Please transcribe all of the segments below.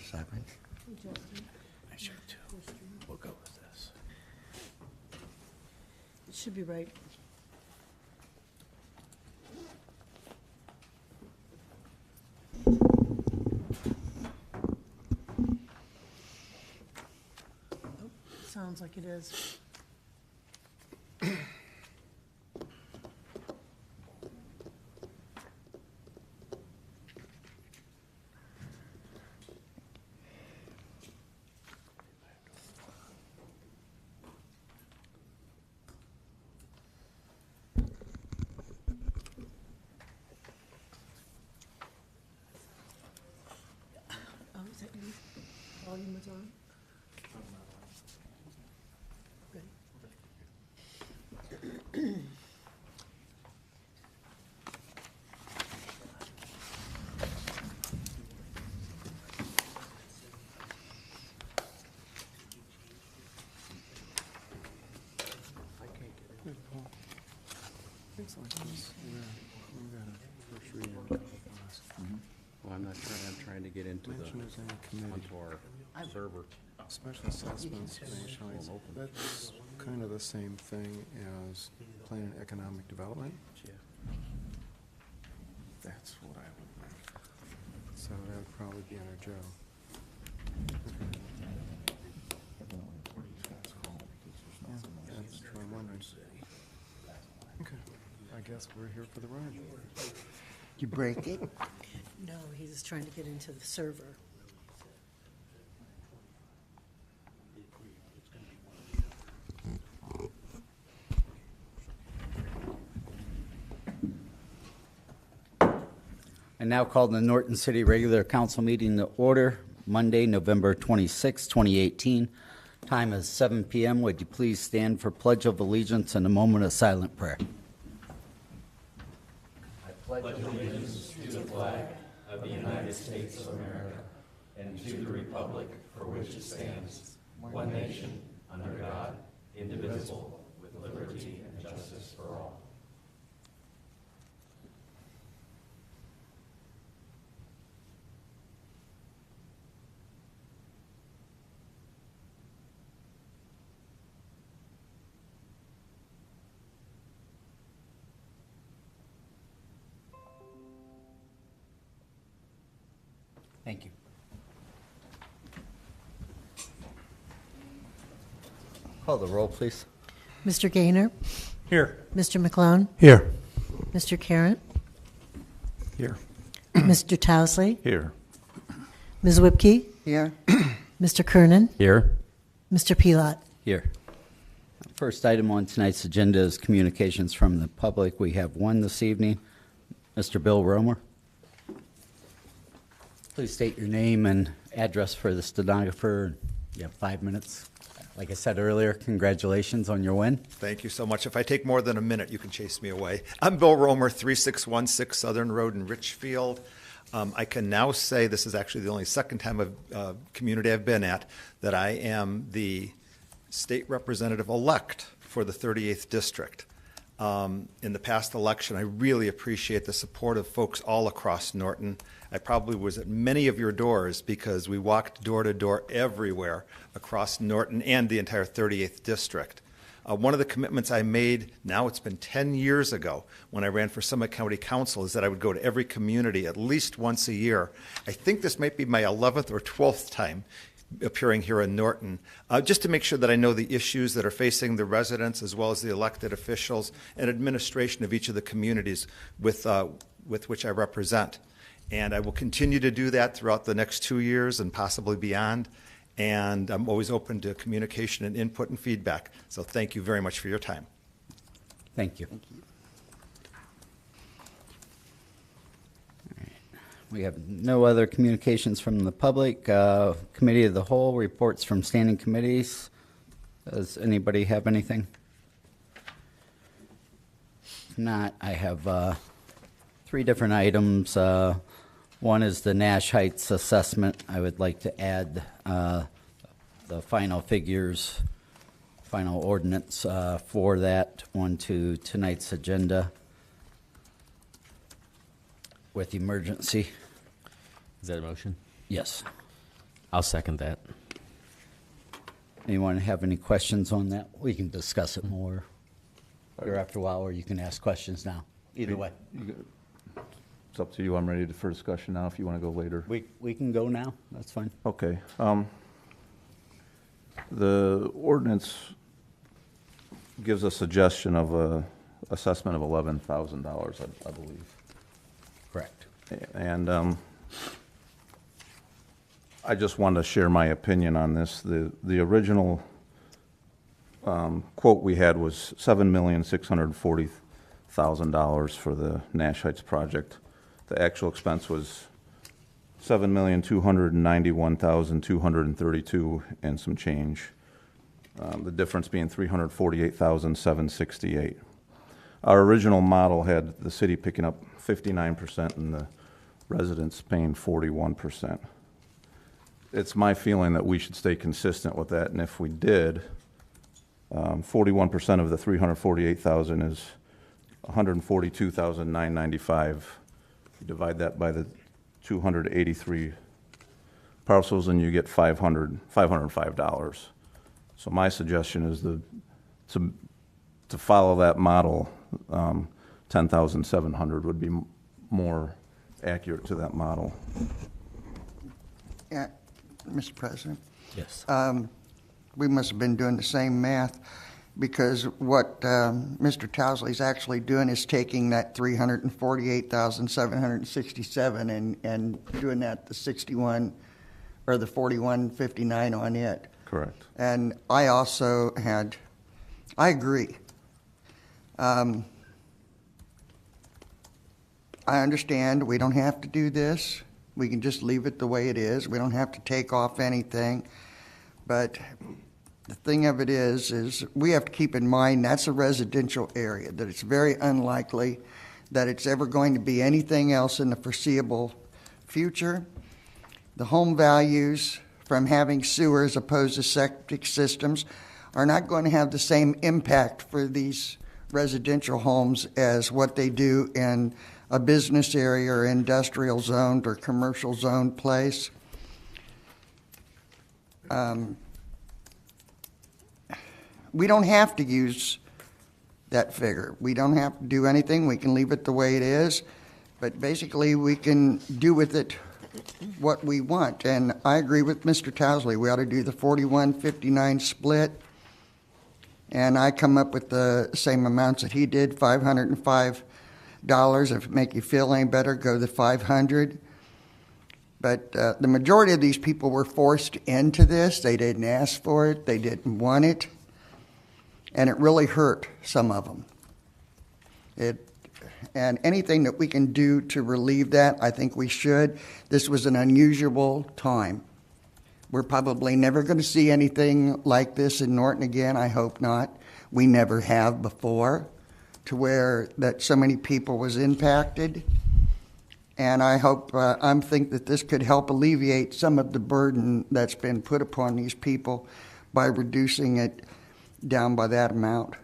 7. I should too. We'll go with this. It should be right. Oh, sounds like it is. Oh, is that you? Volume is on? Ready? Things like this, we got a first reading of this. Well, I'm trying to get into Mention the, is in a committee. onto our server. Special assessments, franchise, that's kind of the same thing as plan and economic development. Yeah. That's what I would think. So that would probably be under Joe. That's what I'm wondering. Okay, I guess we're here for the ride. You break it? No, he's trying to get into the server. I now call the Norton City Regular Council meeting to order, Monday, November 26, 2018. Time is 7 p.m. Would you please stand for Pledge of Allegiance and a moment of silent prayer? Thank you. Call the roll, please. Mr. Gaynor? Here. Mr. McClone? Here. Mr. Carratt? Here. Mr. Towsley? Here. Ms. Whipke? Here. Mr. Kernan? Here. Mr. Pilat? Here. First item on tonight's agenda is communications from the public. We have one this evening. Mr. Bill Romer. Please state your name and address for the stenographer. You have 5 minutes. Like I said earlier, congratulations on your win. Thank you so much. If I take more than a minute, you can chase me away. I'm Bill Romer, 3616 Southern Road in Richfield. I can now say this is actually the only second time of community I've been at that I am the state representative-elect for the 38th District. In the past election, I really appreciate the support of folks all across Norton. I probably was at many of your doors because we walked door to door everywhere across Norton and the entire 38th District. One of the commitments I made, now it's been 10 years ago, when I ran for Summit County Council, is that I would go to every community at least once a year. I think this might be my 11th or 12th time appearing here in Norton, just to make sure that I know the issues that are facing the residents as well as the elected officials and administration of each of the communities with which I represent. And I will continue to do that throughout the next 2 years and possibly beyond. And I'm always open to communication and input and feedback. So thank you very much for your time. Thank you. All right. We have no other communications from the public. Committee of the Whole, reports from standing committees. Does anybody have anything? If not, I have 3 different items. One is the Nash Heights assessment. I would like to add the final figures, final ordinance for that onto tonight's agenda with emergency. Is that a motion? Yes. I'll second that. Anyone have any questions on that? We can discuss it more here after a while, or you can ask questions now. Either way. It's up to you. I'm ready for discussion now if you want to go later. We can go now. That's fine. Okay. The ordinance gives a suggestion of a assessment of $11,000, I believe. Correct. And I just wanted to share my opinion on this. The original quote we had was $7,640,000 for the Nash Heights project. The actual expense was $7,291,232 and some change. The difference being $348,768. Our original model had the city picking up 59% and the residents paying 41%. It's my feeling that we should stay consistent with that, and if we did, 41% of the 348,000 is 142,995. You divide that by the 283 parcels, and you get $505. So my suggestion is to follow that model. 10,700 would be more accurate to that model. Yeah, Mr. President, Yes. we must have been doing the same math, because what Mr. Towsley's actually doing is taking that 348,767 and doing that the 61 or the 4159 on it. Correct. And I also I agree. I understand we don't have to do this. We can just leave it the way it is. We don't have to take off anything. But the thing of it is we have to keep in mind that's a residential area, that it's very unlikely that it's ever going to be anything else in the foreseeable future. The home values from having sewer as opposed to septic systems are not going to have the same impact for these residential homes as what they do in a business area or industrial zoned or commercial zoned place. We don't have to use that figure. We don't have to do anything. We can leave it the way it is. But basically, we can do with it what we want. And I agree with Mr. Towsley. We ought to do the 41-59 split. And I come up with the same amounts that he did, $505. If it make you feel any better, go to $500. But the majority of these people were forced into this. They didn't ask for it. They didn't want it. And it really hurt some of them. And anything that we can do to relieve that, I think we should. This was an unusual time. We're probably never going to see anything like this in Norton again. I hope not. We never have before, to where that so many people was impacted. And I hope, think that this could help alleviate some of the burden that's been put upon these people by reducing it down by that amount.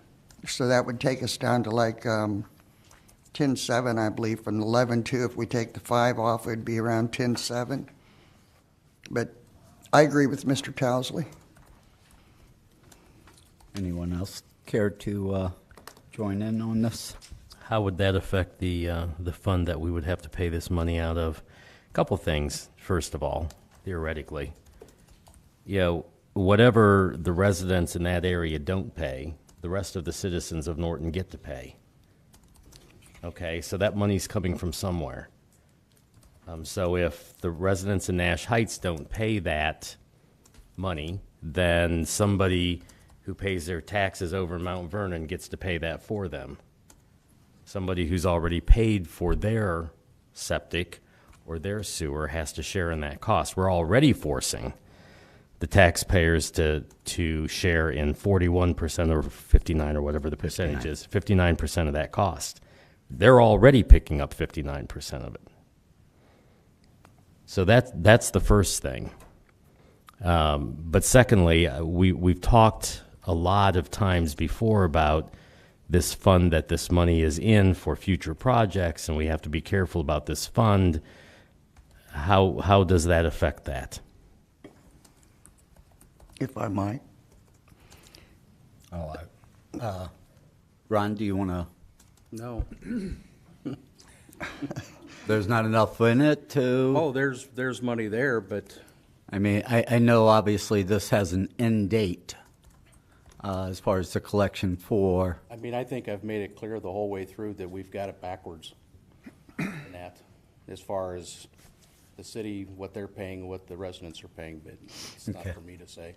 So that would take us down to like 10.7, I believe, from 11.2. If we take the 5 off, it would be around 10.7. But I agree with Mr. Towsley. Anyone else care to join in on this? How would that affect the fund that we would have to pay this money out of? A couple things. First of all, theoretically, whatever the residents in that area don't pay, the rest of the citizens of Norton get to pay. Okay, so that money's coming from somewhere. So if the residents in Nash Heights don't pay that money, then somebody who pays their taxes over in Mount Vernon gets to pay that for them. Somebody who's already paid for their septic or their sewer has to share in that cost. We're already forcing the taxpayers to share in 41% or 59 or whatever the percentage is, 59% of that cost. They're already picking up 59% of it. So that's the first thing. But secondly, we've talked a lot of times before about this fund that this money is in for future projects, and we have to be careful about this fund. How does that affect that? if I might. Ron, do you want to? No. There's not enough in it to. Oh, there's money there, but I mean, I know obviously this has an end date as far as the collection for. I mean, I think I've made it clear the whole way through that we've got it backwards in that, as far as the city, what they're paying, what the residents are paying, but it's not Okay. for me to say.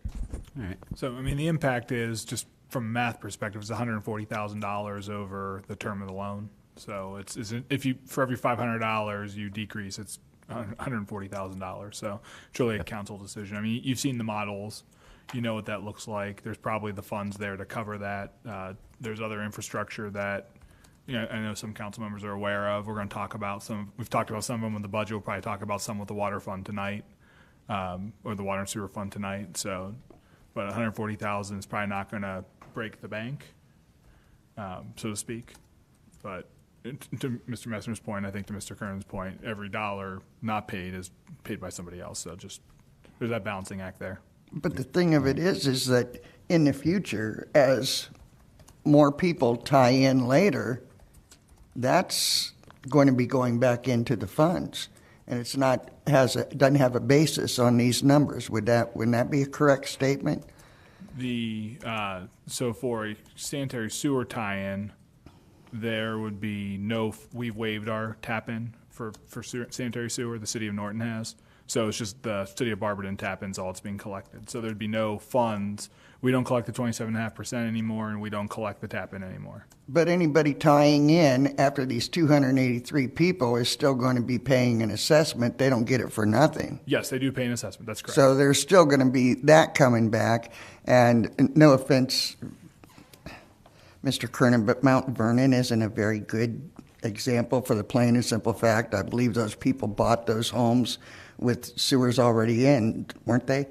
All right. So, I mean, the impact is, just from a math perspective, it's $140,000 over the term of the loan. So it's if you, for every $500 you decrease, it's $140,000. So it's really a council decision. I mean, you've seen the models. You know what that looks like. There's probably the funds there to cover that. There's other infrastructure that, you know, I know some council members are aware of. We're going to talk about some. We've talked about some of them with the budget. We'll probably talk about some with the water fund tonight, or the water and sewer fund tonight. So, but 140,000 is probably not going to break the bank, so to speak. But to Mr. Messner's point, I think to Mr. Kern's point, every dollar not paid is paid by somebody else. So just there's that balancing act there. But the thing of it is that in the future, as more people tie in later, that's going to be going back into the funds, and it's not doesn't have a basis on these numbers. Wouldn't that be a correct statement? So for a sanitary sewer tie-in, there would be we've waived our tap-in for sanitary sewer, the city of Norton has. So it's just the city of Barberton tap-in's all that's being collected. So there'd be no funds. We don't collect the 27.5% anymore, and we don't collect the tap-in anymore. But anybody tying in after these 283 people is still going to be paying an assessment. They don't get it for nothing. Yes, they do pay an assessment. That's correct. So there's still going to be that coming back. And no offense, Mr. Kernan, but Mount Vernon isn't a very good example for the plain and simple fact. I believe those people bought those homes with sewers already in, weren't they?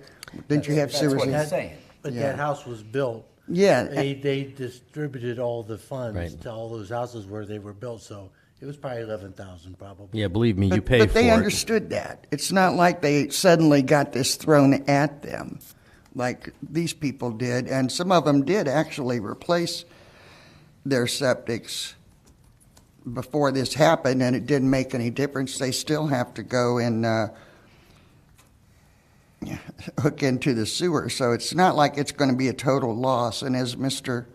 Didn't you have sewers what in? he's saying. But Yeah. that house was built. Yeah. They distributed all the funds Right. to all those houses where they were built, so it was probably 11,000 probably. Yeah, believe me, you But, pay but for they it. understood that. It's not like they suddenly got this thrown at them like these people did. And some of them did actually replace their septics before this happened, and it didn't make any difference. They still have to go and hook into the sewer. So it's not like it's going to be a total loss. And as Mr.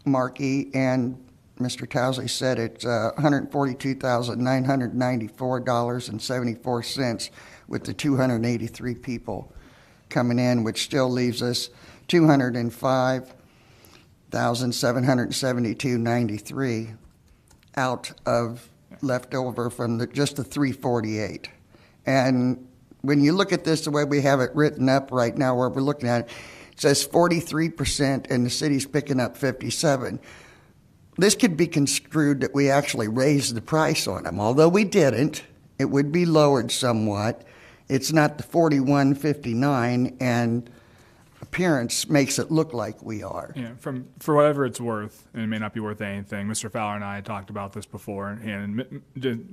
Markey and Mr. Towsley said, it's $142,994.74 with the 283 people coming in, which still leaves us $205,772.93 out of leftover from just the 348. And when you look at this the way we have it written up right now, where we're looking at it, it says 43% and the city's picking up 57%. This could be construed that we actually raised the price on them. Although we didn't, it would be lowered somewhat. It's not the $41.59, and appearance makes it look like we are. Yeah, for whatever it's worth, and it may not be worth anything. Mr. Fowler and I had talked about this before, and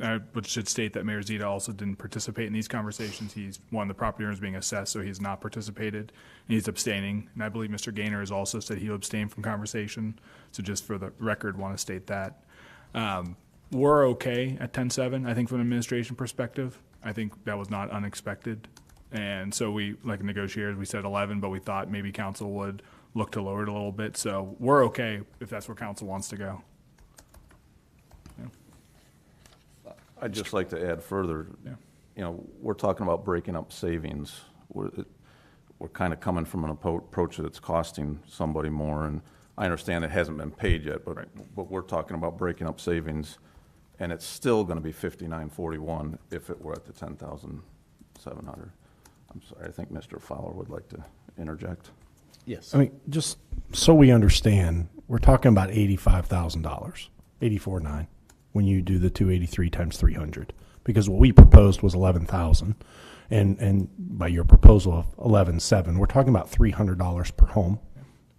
I should state that Mayor Zita also didn't participate in these conversations. He's one of the property owners being assessed, so he's not participated. He's abstaining, and I believe Mr. Gaynor has also said he'll abstain from conversation. So just for the record, want to state that. We're okay at 10.7, I think, from an administration perspective. I think that was not unexpected. And so we, like negotiators, we said 11, but we thought maybe council would look to lower it a little bit. So we're okay if that's where council wants to go. I'd just like to add further, Yeah. you know, we're talking about breaking up savings. We're kind of coming from an approach that's costing somebody more, and I understand it hasn't been paid yet, but we're talking about breaking up savings, and it's still going to be $59.41 if it were at the $10,700. I'm sorry, I think Mr. Fowler would like to interject. Yes. I mean, just so we understand, we're talking about $85,000, $84,900, when you do the 283 times 300, because what we proposed was 11,000, and by your proposal of 11,700, we're talking about $300 per home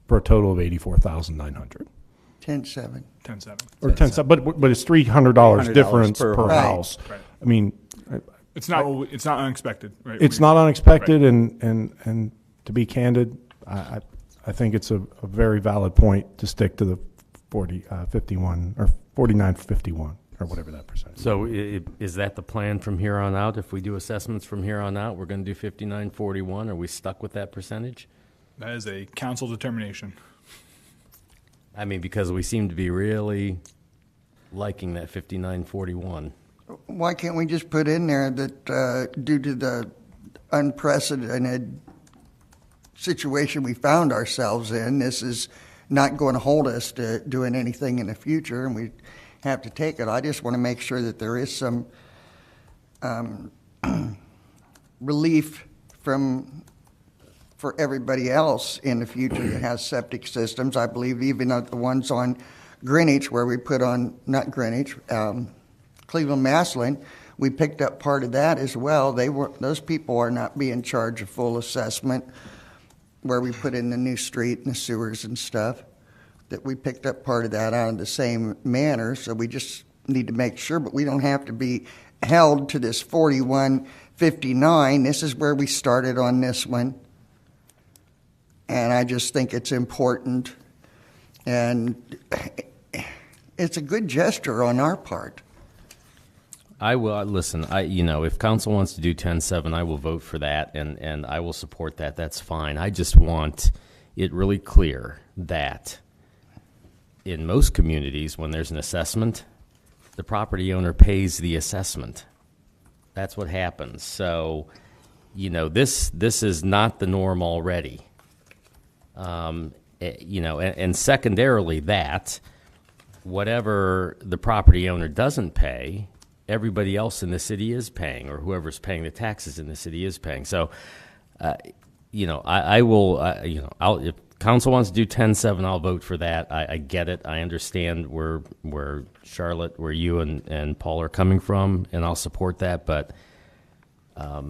for a total of 84,900. 10.7. 10.7. Or 10, but it's $300 difference per per home. house. Right. I mean, It's not unexpected, right? It's not unexpected, and to be candid, I think it's a very valid point to stick to the 51 or 49.51 or whatever that percentage. So is that the plan from here on out? If we do assessments from here on out, we're going to do 59.41? Are we stuck with that percentage? That is a council determination. I mean, because we seem to be really liking that 59.41. Why can't we just put in there that due to the unprecedented situation we found ourselves in, this is not going to hold us to doing anything in the future, and we have to take it. I just want to make sure that there is some relief for everybody else in the future that has septic systems. I believe even the ones on Greenwich, where we put on, not Greenwich, Cleveland Maslin, we picked up part of that as well. Those people are not being charged a full assessment where we put in the new street and the sewers and stuff, that we picked up part of that out of the same manner. So we just need to make sure, but we don't have to be held to this 41.59. This is where we started on this one. And I just think it's important. And it's a good gesture on our part. I will listen. If council wants to do 10.7, I will vote for that, and I will support that. That's fine. I just want it really clear that in most communities, when there's an assessment, the property owner pays the assessment. That's what happens. So, this is not the norm already. And secondarily, that whatever the property owner doesn't pay, everybody else in the city is paying, or whoever's paying the taxes in the city is paying. So, I will, if council wants to do 10.7, I'll vote for that. I get it. I understand where Charlotte, where you and Paul are coming from, and I'll support that. But I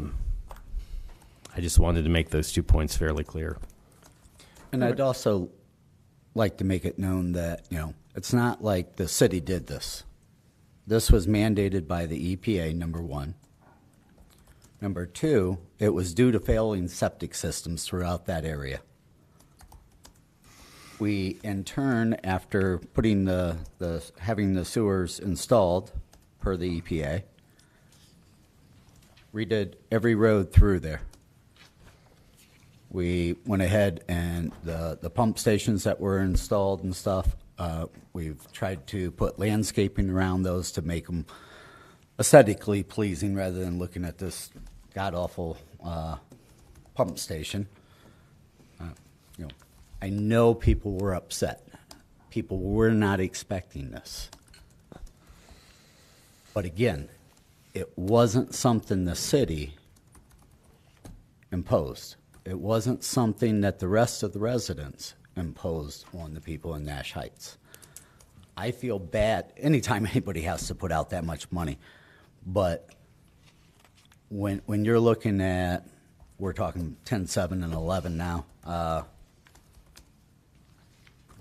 just wanted to make those 2 points fairly clear. And I'd also like to make it known that, it's not like the city did this. This was mandated by the EPA, number one. Number two, it was due to failing septic systems throughout that area. We, in turn, after putting having the sewers installed per the EPA, redid every road through there. We went ahead and the pump stations that were installed and stuff, we've tried to put landscaping around those to make them aesthetically pleasing rather than looking at this god-awful pump station. I know people were upset. People were not expecting this. But again, it wasn't something the city imposed. It wasn't something that the rest of the residents imposed on the people in Nash Heights. I feel bad anytime anybody has to put out that much money. But when you're looking at, we're talking 10.7 and 11 now,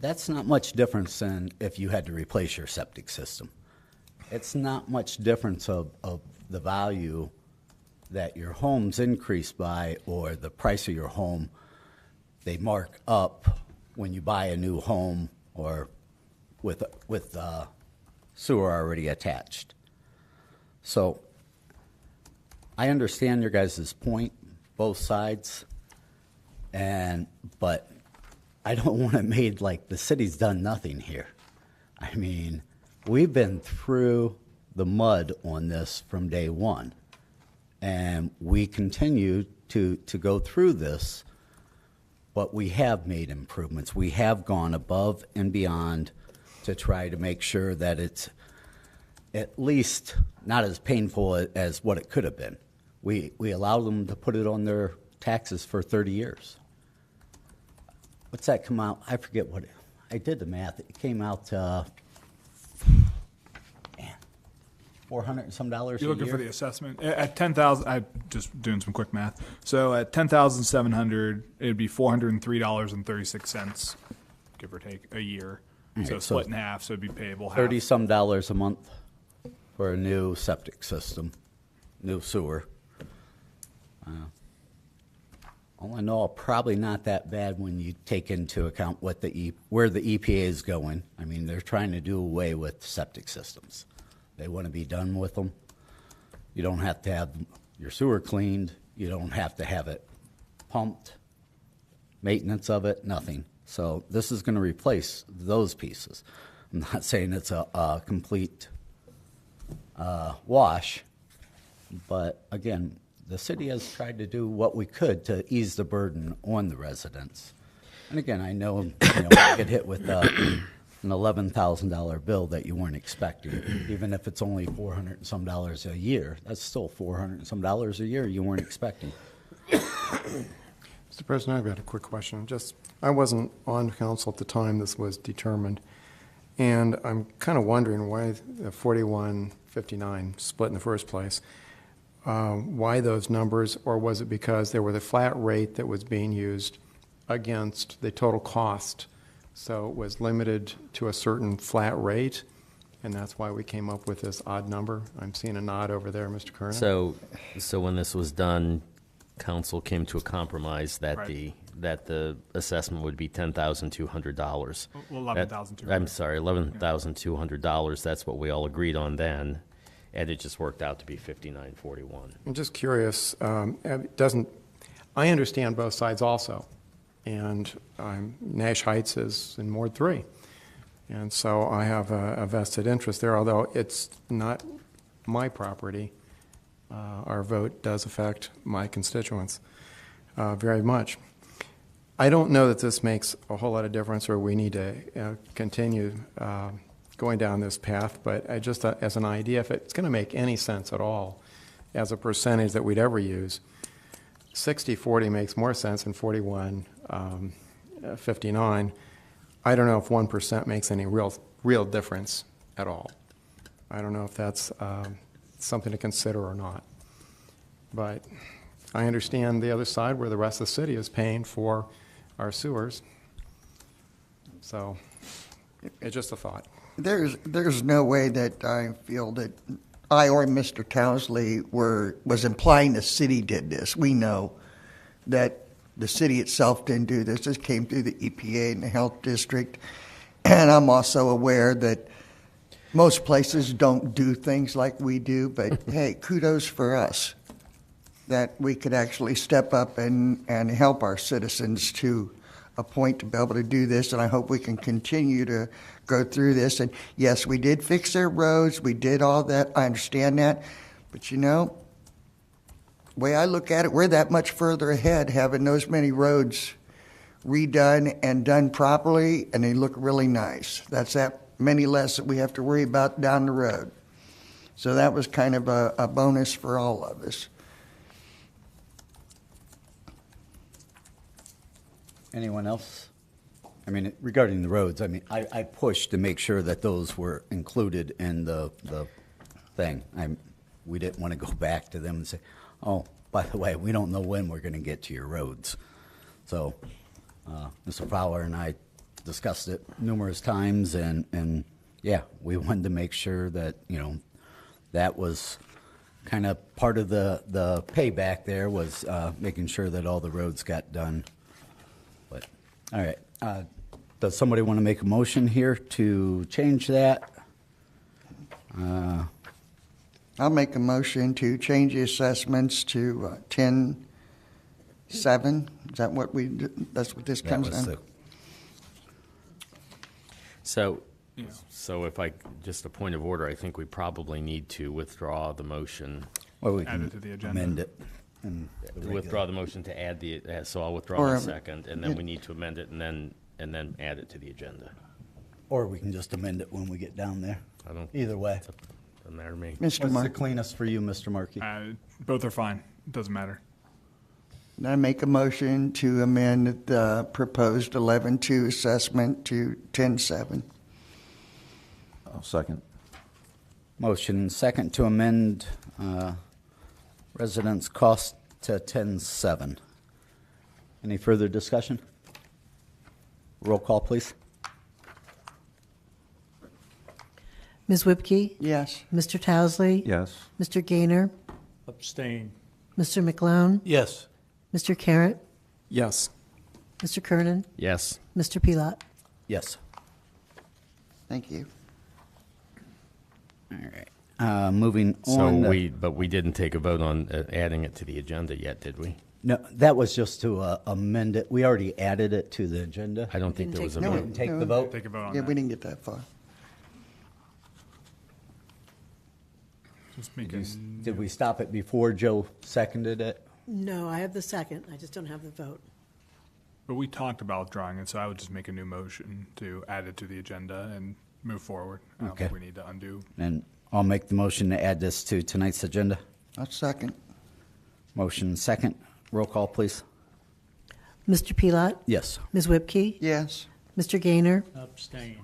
that's not much difference than if you had to replace your septic system. It's not much difference of the value that your home's increased by, or the price of your home they mark up when you buy a new home or with sewer already attached. So I understand your guys' point, both sides, but I don't want it made like the city's done nothing here. I mean, we've been through the mud on this from day one, and we continue to go through this, but we have made improvements. We have gone above and beyond to try to make sure that it's at least not as painful as what it could have been. We allowed them to put it on their taxes for 30 years. What's that come out? I forget what I did the math. It came out to $400 and some dollars a year. You're looking for the assessment at 10,000. I'm just doing some quick math. So at 10,700, it'd be $403.36, give or take, a year. Right, So split in half, so it'd be payable half. 30 some dollars a month for a new septic system. new sewer. All in all, probably not that bad when you take into account what where the EPA is going. I mean, they're trying to do away with septic systems. They want to be done with them. You don't have to have your sewer cleaned. You don't have to have it pumped, maintenance of it, nothing. So this is going to replace those pieces. I'm not saying it's a complete wash, but again, the city has tried to do what we could to ease the burden on the residents. And again, I know, you get hit with an $11,000 bill that you weren't expecting, even if it's only $400 and some dollars a year. That's still $400 and some dollars a year you weren't expecting. Mr. President, I've got a quick question. I wasn't on council at the time this was determined, and I'm kind of wondering why the 41-59 split in the first place. Why those numbers, or was it because there was a flat rate that was being used against the total cost? So it was limited to a certain flat rate, and that's why we came up with this odd number. I'm seeing a nod over there, Mr. Kernan. So when this was done, council came to a compromise that Right. the assessment would be $10,200. Well, $11,200. I'm sorry, $11,200. That's what we all agreed on then, and it just worked out to be $59.41. I'm just curious, I understand both sides also, and Nash Heights is in Ward 3, and so I have a vested interest there, although it's not my property. Our vote does affect my constituents very much. I don't know that this makes a whole lot of difference, or we need to continue going down this path, but I just as an idea, if it's going to make any sense at all as a percentage that we'd ever use, 60-40 makes more sense than 41-59. I don't know if 1% makes any real difference at all. I don't know if that's something to consider or not. But I understand the other side where the rest of the city is paying for our sewers. So it's just a thought. There's no way that I feel that I or Mr. Towsley was implying the city did this. We know that the city itself didn't do this. This came through the EPA and the health district. And I'm also aware that most places don't do things like we do, but hey, kudos for us that we could actually step up and help our citizens to a point to be able to do this, and I hope we can continue to go through this. And yes, we did fix their roads, we did all that, I understand that, but the way I look at it, we're that much further ahead having those many roads redone and done properly, and they look really nice. That's that many less that we have to worry about down the road. So that was kind of a bonus for all of us. Anyone else? I mean, regarding the roads, I mean, I pushed to make sure that those were included in the thing. We didn't want to go back to them and say, oh, by the way, we don't know when we're going to get to your roads. So Mr. Fowler and I discussed it numerous times, and yeah, we wanted to make sure that, that was kind of part of the payback there was making sure that all the roads got done. But, all right. Does somebody want to make a motion here to change that? I'll make a motion to change the assessments to 10-7. Is that what that's what this comes down? So if just a point of order, I think we probably need to withdraw the motion. Well, we Add can it to the agenda. amend it. And Withdraw the motion to add so I'll withdraw Or, my second, and then we need to amend it and then add it to the agenda. Or we can just amend it when we get down there. I don't, Either way. doesn't matter to me. Mr. What's the Mark, cleanest for you, Mr. Markey? Both are fine. Doesn't matter. I make a motion to amend the proposed 11-2 assessment to 10-7. I'll second. Motion second to amend residence cost to 10-7. Any further discussion? Roll call, please. Ms. Whipke? Yes. Mr. Towsley? Yes. Mr. Gaynor? Abstain. Mr. McLone, Yes. Mr. Carrot, Yes. Mr. Kernan, Yes. Mr. Pelot. Yes. Thank you. All right. Moving So on. but we didn't take a vote on adding it to the agenda yet, did we? No, that was just to amend it. We already added it to the agenda. I don't think there was a No, vote. Take no. the vote. Take a vote on Yeah, that. we didn't get that far. Just make a, Did we stop it before Joe seconded it? No, I have the second. I just don't have the vote. but we talked about drawing it, so I would just make a new motion to add it to the agenda and move forward. I don't think Okay. we need to undo. And I'll make the motion to add this to tonight's agenda. I'll second. Motion second. Roll call, please. Mr. Pelot, Yes. Ms. Whipke, Yes. Mr. Gaynor, Abstain.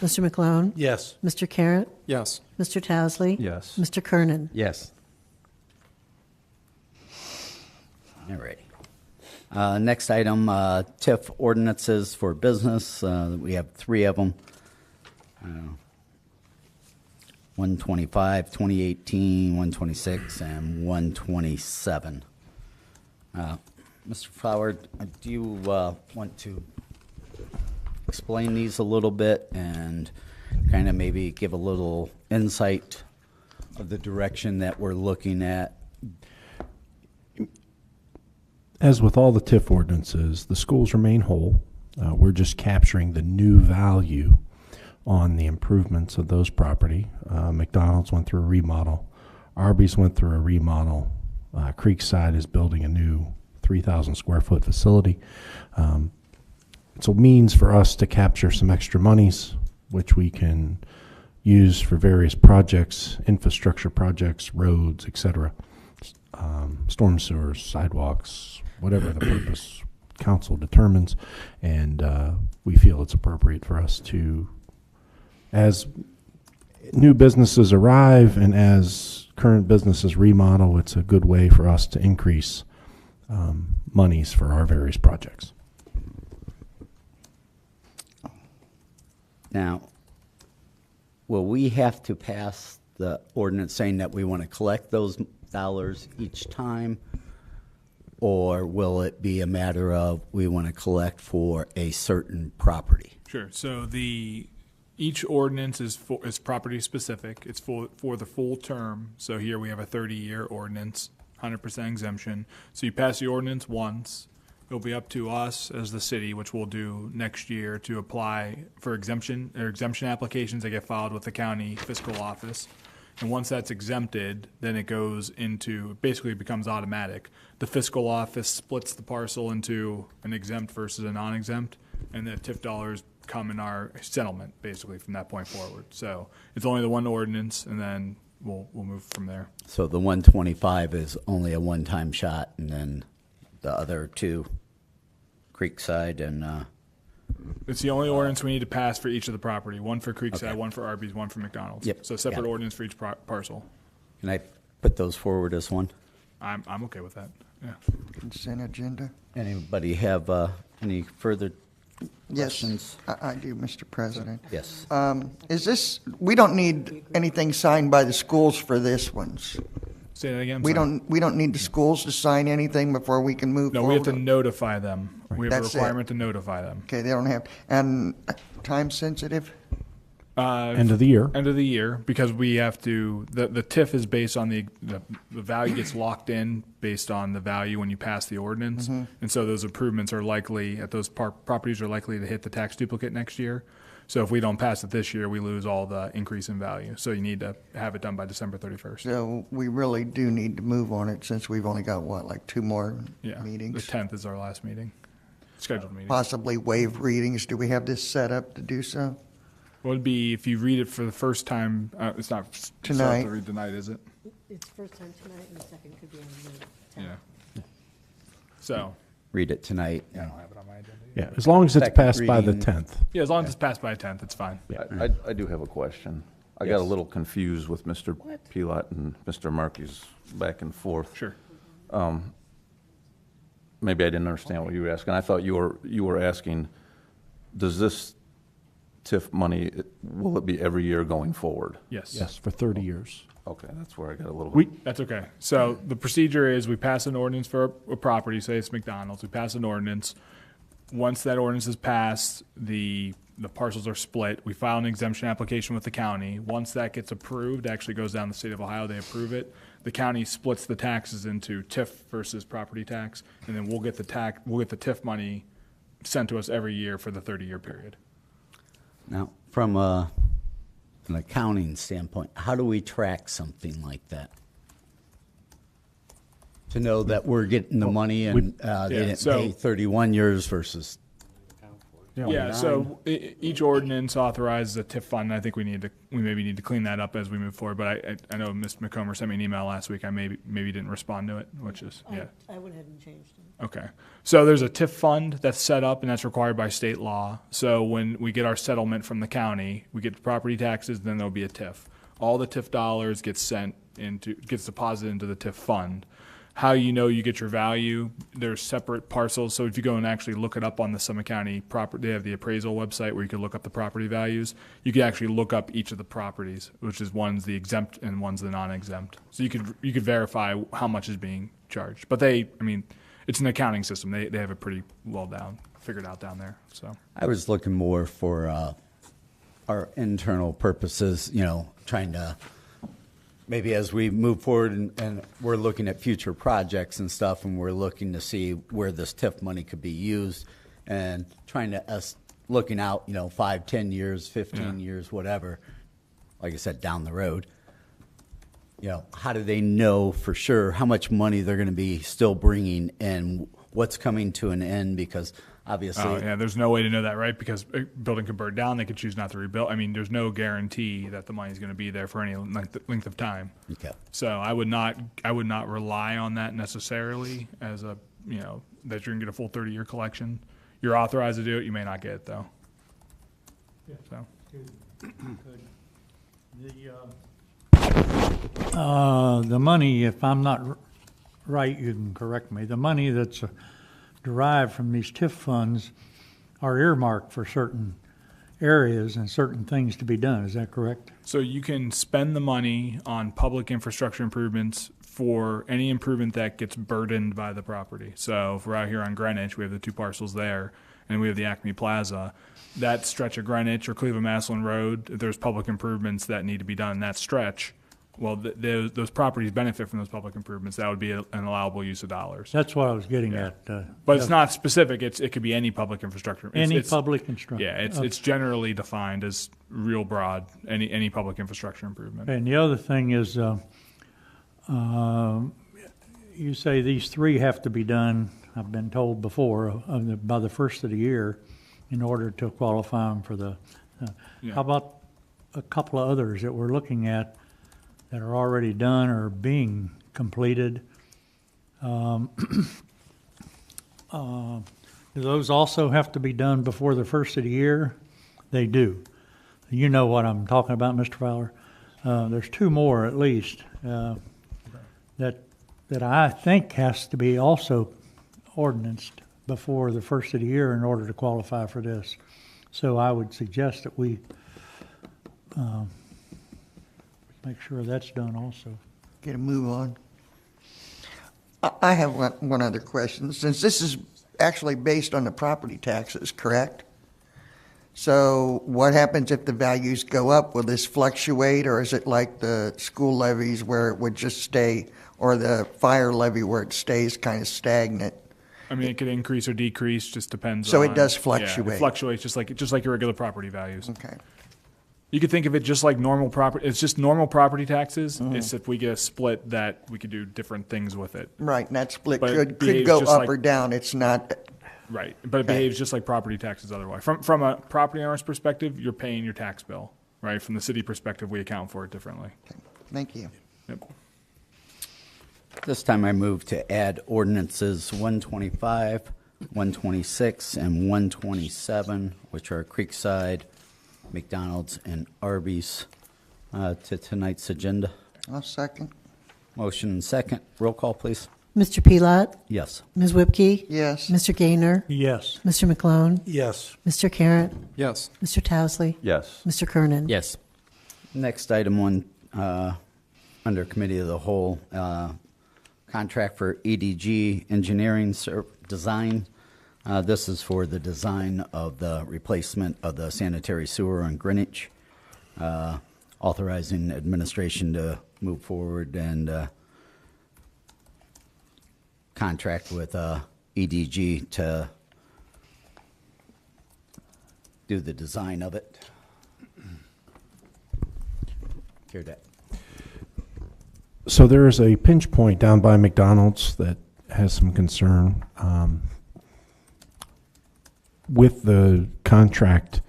Mr. McLone, Yes. Mr. Carrot, Yes. Mr. Towesley. Yes. Mr. Kernan. Yes. All righty. Next item, TIF ordinances for business. We have 3 of them. 125, 2018, 126, and 127. Mr. Flower, do you want to explain these a little bit and kind of maybe give a little insight of the direction that we're looking at? As with all the TIF ordinances, the schools remain whole. We're just capturing the new value on the improvements of those property. McDonald's went through a remodel. Arby's went through a remodel. Creekside is building a new 3,000 square foot facility. It's a means for us to capture some extra monies, which we can use for various projects, infrastructure projects, roads, etc. Storm sewers, sidewalks, whatever the purpose council determines. And we feel it's appropriate for us to, as new businesses arrive and as current businesses remodel, it's a good way for us to increase monies for our various projects. Now, will we have to pass the ordinance saying that we want to collect those dollars each time? Or will it be a matter of we want to collect for a certain property? Sure. So each ordinance is property specific. It's for the full term. So here we have a 30-year ordinance, 100% exemption. So you pass the ordinance once. It'll be up to us as the city, which we'll do next year, to apply for exemption applications that get filed with the county fiscal office. And once that's exempted, then it goes into, basically it becomes automatic. The fiscal office splits the parcel into an exempt versus a non-exempt, and the TIF dollars come in our settlement, basically, from that point forward. So it's only the one ordinance, and then we'll move from there. So the 125 is only a one-time shot, and then the other 2, Creekside and, It's the only ordinance we need to pass for each of the property, one for Creekside, Okay. one for Arby's, one for McDonald's. Yep, So separate got it. ordinance for each parcel. can I put those forward as one? I'm okay with that, yeah. Consent agenda? Anybody have any further Yes, questions? I do, Mr. President. Yes. Is this, we don't need anything signed by the schools for this ones? Say that again. I'm We sorry. don't need the schools to sign anything before we can move No, forward? we have to notify them. We have a That's it. requirement to notify them. Okay, they don't have, and time sensitive? End of the year. End of the year, because we have to, the TIF is based on the value gets locked in based on the value when you pass the ordinance. And so those improvements are likely, at those properties are likely to hit the tax duplicate next year. So if we don't pass it this year, we lose all the increase in value. So you need to have it done by December 31st. So we really do need to move on it since we've only got, what, like 2 more Yeah, the meetings? 10th is our last meeting, scheduled meeting. Possibly waive readings. Do we have this set up to do so? What would be, if you read it for the first time, it's not Tonight. to read tonight, is it? It's first time tonight, and the second could be on the Yeah. So, Read it tonight. I don't have it on my agenda. Yeah, as long as it's Second passed by the reading. 10th. Yeah, as long as it's passed by 10th, it's fine. I do have a question. I got a little confused with Mr. Pelot and Mr. Markey's back and forth. Sure. Maybe I didn't understand what you were asking. I thought you were asking, does this TIF money, will it be every year going forward? Yes. Yes, for 30 years. Okay, that's where I got a little We, bit. that's okay. So the procedure is we pass an ordinance for a property, say it's McDonald's, we pass an ordinance. Once that ordinance is passed, the parcels are split. We file an exemption application with the county. Once that gets approved, actually goes down the state of Ohio, they approve it. The county splits the taxes into TIF versus property tax, and then we'll get the TIF money sent to us every year for the 30-year period. Now, from an accounting standpoint, how do we track something like that? To know that we're getting the money and they didn't so- pay 31 years versus. Yeah, so each ordinance authorizes a TIF fund. I think we maybe need to clean that up as we move forward. But I know Ms. McComber sent me an email last week. I maybe didn't respond to it, which is, yeah. I went ahead and changed it. Okay. So there's a TIF fund that's set up, and that's required by state law. So when we get our settlement from the county, we get the property taxes, then there'll be a TIF. All the TIF dollars gets deposited into the TIF fund. How you know you get your value, there's separate parcels. So if you go and actually look it up on the Summit County property, they have the appraisal website where you can look up the property values. You can actually look up each of the properties, which is one's the exempt and one's the non-exempt. So you could verify how much is being charged. But it's an accounting system. They have it pretty well figured out down there. So I was looking more for our internal purposes, trying to, maybe as we move forward and we're looking at future projects and stuff, and we're looking to see where this TIF money could be used, and trying to looking out, 5, 10 years, 15 years, whatever, like I said, down the road. How do they know for sure how much money they're going to be still bringing and what's coming to an end? Because obviously, there's no way to know that, right? Because a building could burn down, they could choose not to rebuild. There's no guarantee that the money's going to be there for any length of time. Okay. So I would not rely on that necessarily as that you're going to get a full 30-year collection. You're authorized to do it. You may not get it though. Yeah. So The money, if I'm not right, you can correct me, the money that's derived from these TIF funds are earmarked for certain areas and certain things to be done. Is that correct? So you can spend the money on public infrastructure improvements for any improvement that gets burdened by the property. So if we're out here on Greenwich, we have the 2 parcels there, and we have the Acme Plaza. That stretch of Greenwich or Cleveland-Massillon Road, if there's public improvements that need to be done in that stretch, well, those properties benefit from those public improvements. That would be an allowable use of dollars. That's what I was getting at. But it's not specific. It could be any public infrastructure. It's public construction. Yeah, it's generally defined as real broad, any public infrastructure improvement. And the other thing is, you say these 3 have to be done, I've been told before, by the first of the year in order to qualify them for the, how about a couple of others that we're looking at that are already done or being completed? Do those also have to be done before the first of the year? They do. You know what I'm talking about, Mr. Fowler. There's 2 more at least that I think has to be also ordinanced before the first of the year in order to qualify for this. So I would suggest that we make sure that's done also. Get a move on. I have one other question. Since this is actually based on the property taxes, correct? So what happens if the values go up? Will this fluctuate, or is it like the school levies where it would just stay, or the fire levy where it stays kind of stagnant? It could increase or decrease, just depends. So on, it does fluctuate. Yeah, it fluctuates just like your regular property values. Okay. You could think of it just like normal property. It's just normal property taxes. It's if we get a split that we could do different things with it. Right, and that split But it could behaves go just up like- or down. It's not. Right, but it behaves just like property taxes otherwise. From a property owner's perspective, you're paying your tax bill. Right, from the city perspective, we account for it differently. Thank you. Yep. this time I move to add ordinances 125, 126, and 127, which are Creekside, McDonald's, and Arby's, to tonight's agenda. I'll second. Motion and second. Roll call, please. Mr. Pelot, Yes. Ms. Whipke, Yes. Mr. Gaynor, Yes. Mr. McClone, Yes. Mr. Carratt, Yes. Mr. Towesley, Yes. Mr. Kernan. Yes. Next item one, under Committee of the Whole, contract for EDG Engineering Design. This is for the design of the replacement of the sanitary sewer in Greenwich. Authorizing administration to move forward and contract with EDG to do the design of it. Hear that? So there is a pinch point down by McDonald's that has some concern with the contract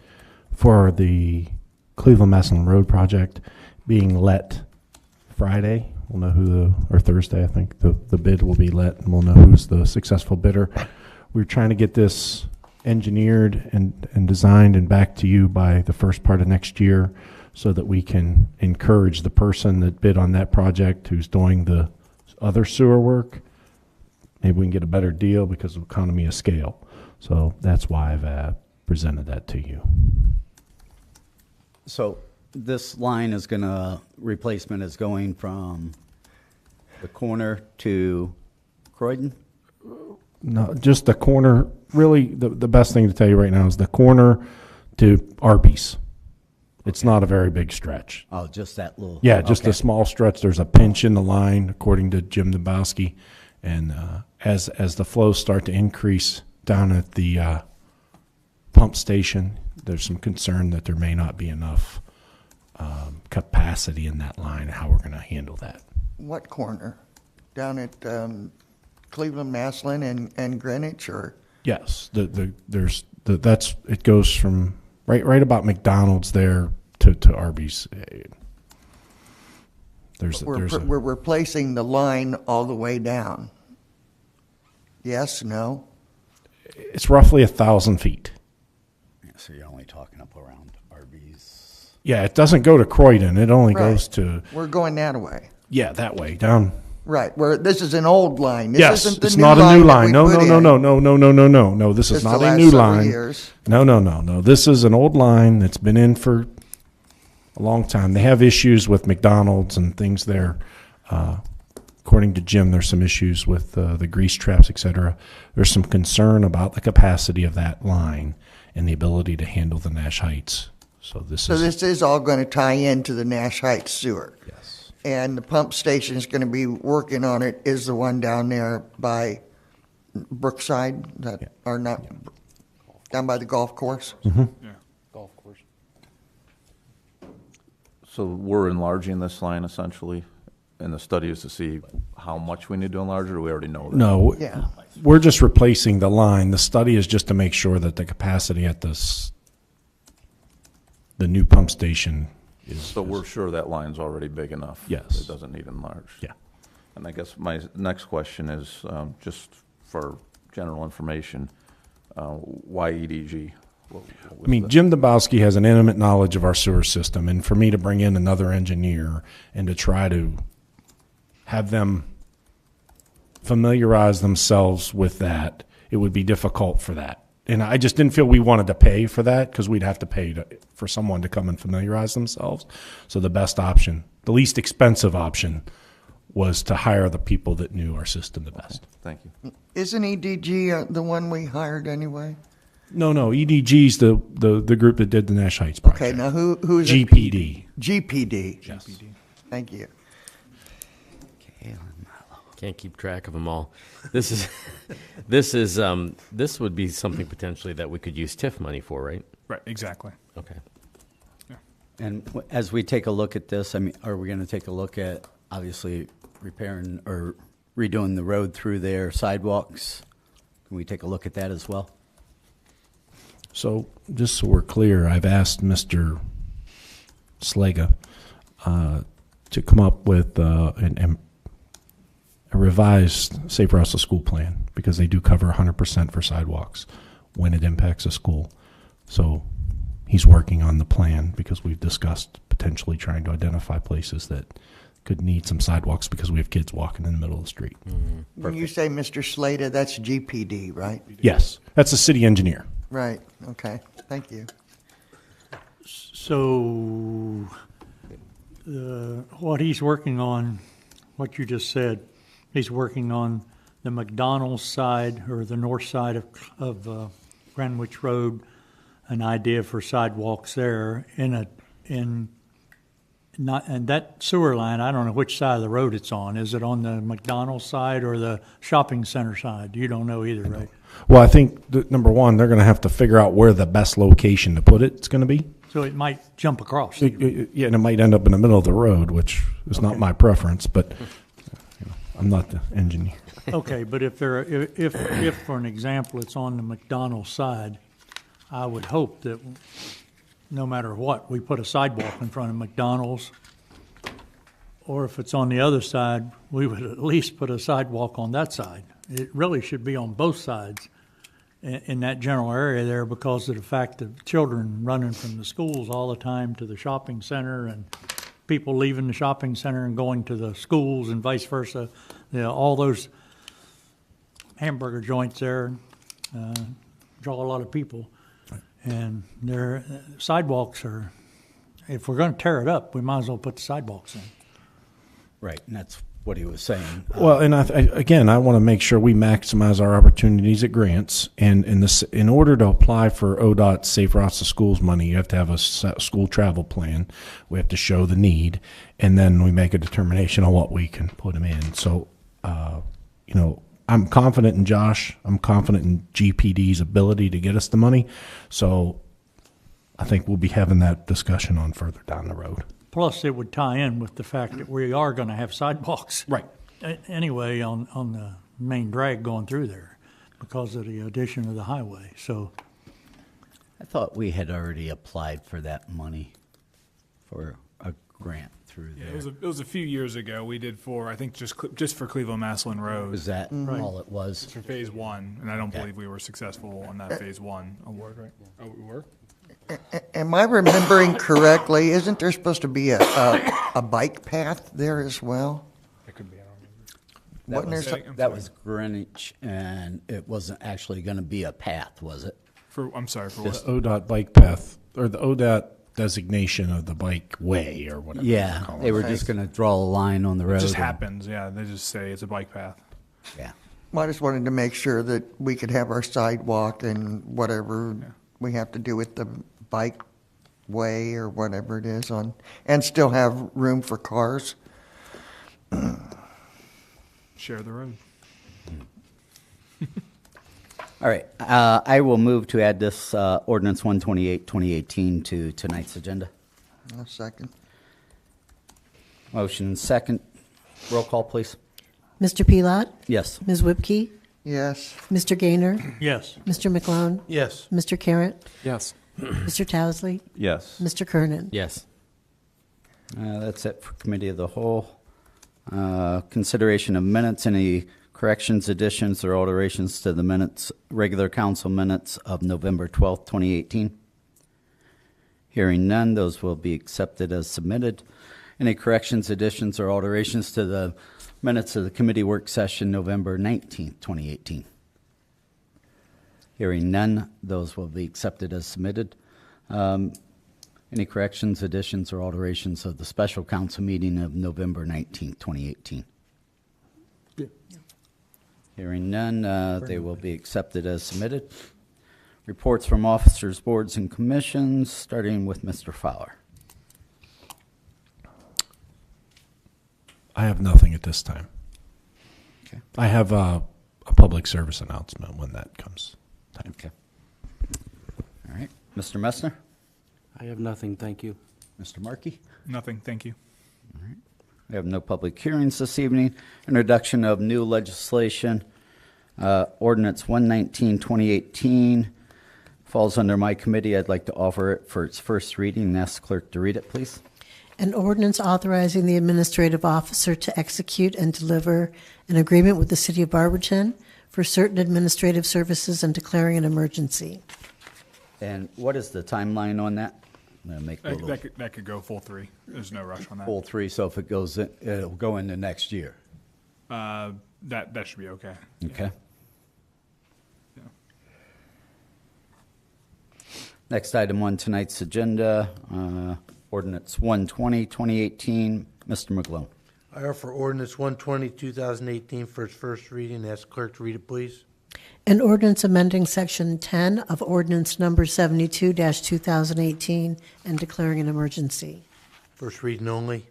for the Cleveland Massillon Road project being let Friday. We'll know or Thursday, I think, the bid will be let, and we'll know who's the successful bidder. We're trying to get this engineered and designed and back to you by the first part of next year so that we can encourage the person that bid on that project who's doing the other sewer work. Maybe we can get a better deal because of economy of scale. So that's why I've presented that to you. So this line is replacement is going from the corner to Croydon? No, just the corner. Really, the best thing to tell you right now is the corner to Arby's. It's not a very big stretch. Oh, just that little. Yeah, just okay. a small stretch. There's a pinch in the line, according to Jim Dembowski. And as the flows start to increase down at the pump station, there's some concern that there may not be enough capacity in that line, how we're going to handle that. What corner? Down at Cleveland, Massillon, and Greenwich, or? Yes, it goes from right about McDonald's there to Arby's. We're replacing the line all the way down. Yes, no? It's roughly 1,000 feet. So you're only talking up around Arby's. Yeah, it doesn't go to Croydon. It only Right. goes to, We're going that way. yeah, that way, down. Right, where this is an old line. This Yes, isn't the it's new not a new that line. we No, put no, in. no. This is Just the not a last new several line. years. No. This is an old line that's been in for a long time. They have issues with McDonald's and things there. According to Jim, there's some issues with the grease traps, et cetera. There's some concern about the capacity of that line and the ability to handle the Nash Heights. So this is all going to tie into the Nash Heights sewer. Yes. And the pump station is going to be working on it is the one down there by Brookside, or not, down by the golf course. Yeah, golf course. So we're enlarging this line essentially, and the study is to see how much we need to enlarge, or we already know that? No, Yeah. we're just replacing the line. The study is just to make sure that the capacity at the new pump station is. So we're sure that line's already big enough? Yes. It doesn't need enlarged? Yeah. And I guess my next question is, just for general information, why EDG? I mean, Jim Dembowski has an intimate knowledge of our sewer system, and for me to bring in another engineer and to try to have them familiarize themselves with that, it would be difficult for that. And I just didn't feel we wanted to pay for that because we'd have to pay for someone to come and familiarize themselves. So the best option, the least expensive option, was to hire the people that knew our system the best. Thank you. Isn't EDG the one we hired anyway? No, EDG's the group that did the Nash Heights project. Okay, now who's GPD. GPD. Yes. Thank you. Can't keep track of them all. This would be something potentially that we could use TIF money for, right? Right, exactly. Okay. And as we take a look at this, I mean, are we going to take a look at obviously repairing or redoing the road through there, sidewalks? Can we take a look at that as well? So just so we're clear, I've asked Mr. Slega to come up with a revised Safe Routes to School plan because they do cover 100% for sidewalks when it impacts a school. So he's working on the plan because we've discussed potentially trying to identify places that could need some sidewalks because we have kids walking in the middle of the street. When you say Mr. Slater, that's GPD, right? Yes, that's the city engineer. Right, okay, thank you. So, what he's working on, what you just said, he's working on the McDonald's side or the north side of Greenwich Road, an idea for sidewalks there and that sewer line, I don't know which side of the road it's on. Is it on the McDonald's side or the shopping center side? You don't know either, right? Well, I think that, number one, they're going to have to figure out where the best location to put it's going to be. So it might jump across. Yeah, and it might end up in the middle of the road, which is not my preference, but I'm not the engineer. Okay, but if for an example, it's on the McDonald's side, I would hope that no matter what, we put a sidewalk in front of McDonald's. Or if it's on the other side, we would at least put a sidewalk on that side. It really should be on both sides in that general area there because of the fact of children running from the schools all the time to the shopping center and people leaving the shopping center and going to the schools and vice versa. You know, all those hamburger joints there draw a lot of people. And their sidewalks are, if we're going to tear it up, we might as well put the sidewalks in. Right, and that's what he was saying. Well, and I want to make sure we maximize our opportunities at grants. And in order to apply for ODOT Safe Routes to Schools money, you have to have a school travel plan. We have to show the need, and then we make a determination on what we can put them in. So, I'm confident in Josh. I'm confident in GPD's ability to get us the money. So I think we'll be having that discussion on further down the road. Plus, it would tie in with the fact that we are going to have sidewalks. Right. Anyway, on the main drag going through there because of the addition of the highway. So I thought we had already applied for that money for a grant through Yeah, there. it was a few years ago. We did for, I think, just for Cleveland Maslin Road. Was that all it was? For phase one, and I don't Okay. believe we were successful on that phase one award, right? Oh, we were? Am I remembering correctly, isn't there supposed to be a bike path there as well? That could be, I don't remember. That Wasn't there was, some- I'm that sorry. was Greenwich, and it wasn't actually going to be a path, was it? I'm sorry, for The what? ODOT bike path, or the ODOT designation of the bike way, or whatever. Yeah, call they it. were just going to draw a line on the road. It just and- happens, yeah. They just say it's a bike path. Yeah. Well, I just wanted to make sure that we could have our sidewalk and whatever we have to do with the bike way or whatever it is on, and still have room for cars. Share the road. All right. I will move to add this ordinance 128, 2018 to tonight's agenda. A second. Motion and second. Roll call, please. Mr. Pelot? Yes. Ms. Whipke? Yes. Mr. Gaynor? yes, Mr. McClone? Yes. Mr. Carrot? Yes. Mr. Towesley? Yes. Mr. Kernan? Yes. That's it for committee of the whole. Consideration of minutes, any corrections, additions, or alterations to the minutes, regular council minutes of November 12th, 2018? Hearing none, those will be accepted as submitted. Any corrections, additions, or alterations to the minutes of the committee work session November 19th, 2018? Hearing none, those will be accepted as submitted. Any corrections, additions, or alterations of the special council meeting of November 19th, 2018? Hearing none, they will be accepted as submitted. Reports from officers, boards, and commissions, starting with Mr. Fowler. I have nothing at this time. Okay. I have a public service announcement when that comes time. Okay. All right. Mr. Messner? I have nothing, thank you. Mr. Markey? Nothing, thank you. We have no public hearings this evening. Introduction of new legislation. Ordinance 119, 2018 falls under my committee. I'd like to offer it for its first reading and ask the clerk to read it, please. An ordinance authorizing the administrative officer to execute and deliver an agreement with the City of Barberton for certain administrative services and declaring an emergency. And what is the timeline on that? make a That, little that could, that could go full 3. There's no rush on that. full 3, so if it goes in, it'll go into next year. That should be okay. Okay. Yeah. Next item on tonight's agenda, ordinance 120, 2018. Mr. McGlone. I offer ordinance 120, 2018 for its first reading. Ask clerk to read it, please. An ordinance amending Section 10 of Ordinance Number 72-2018 and declaring an emergency. First reading only.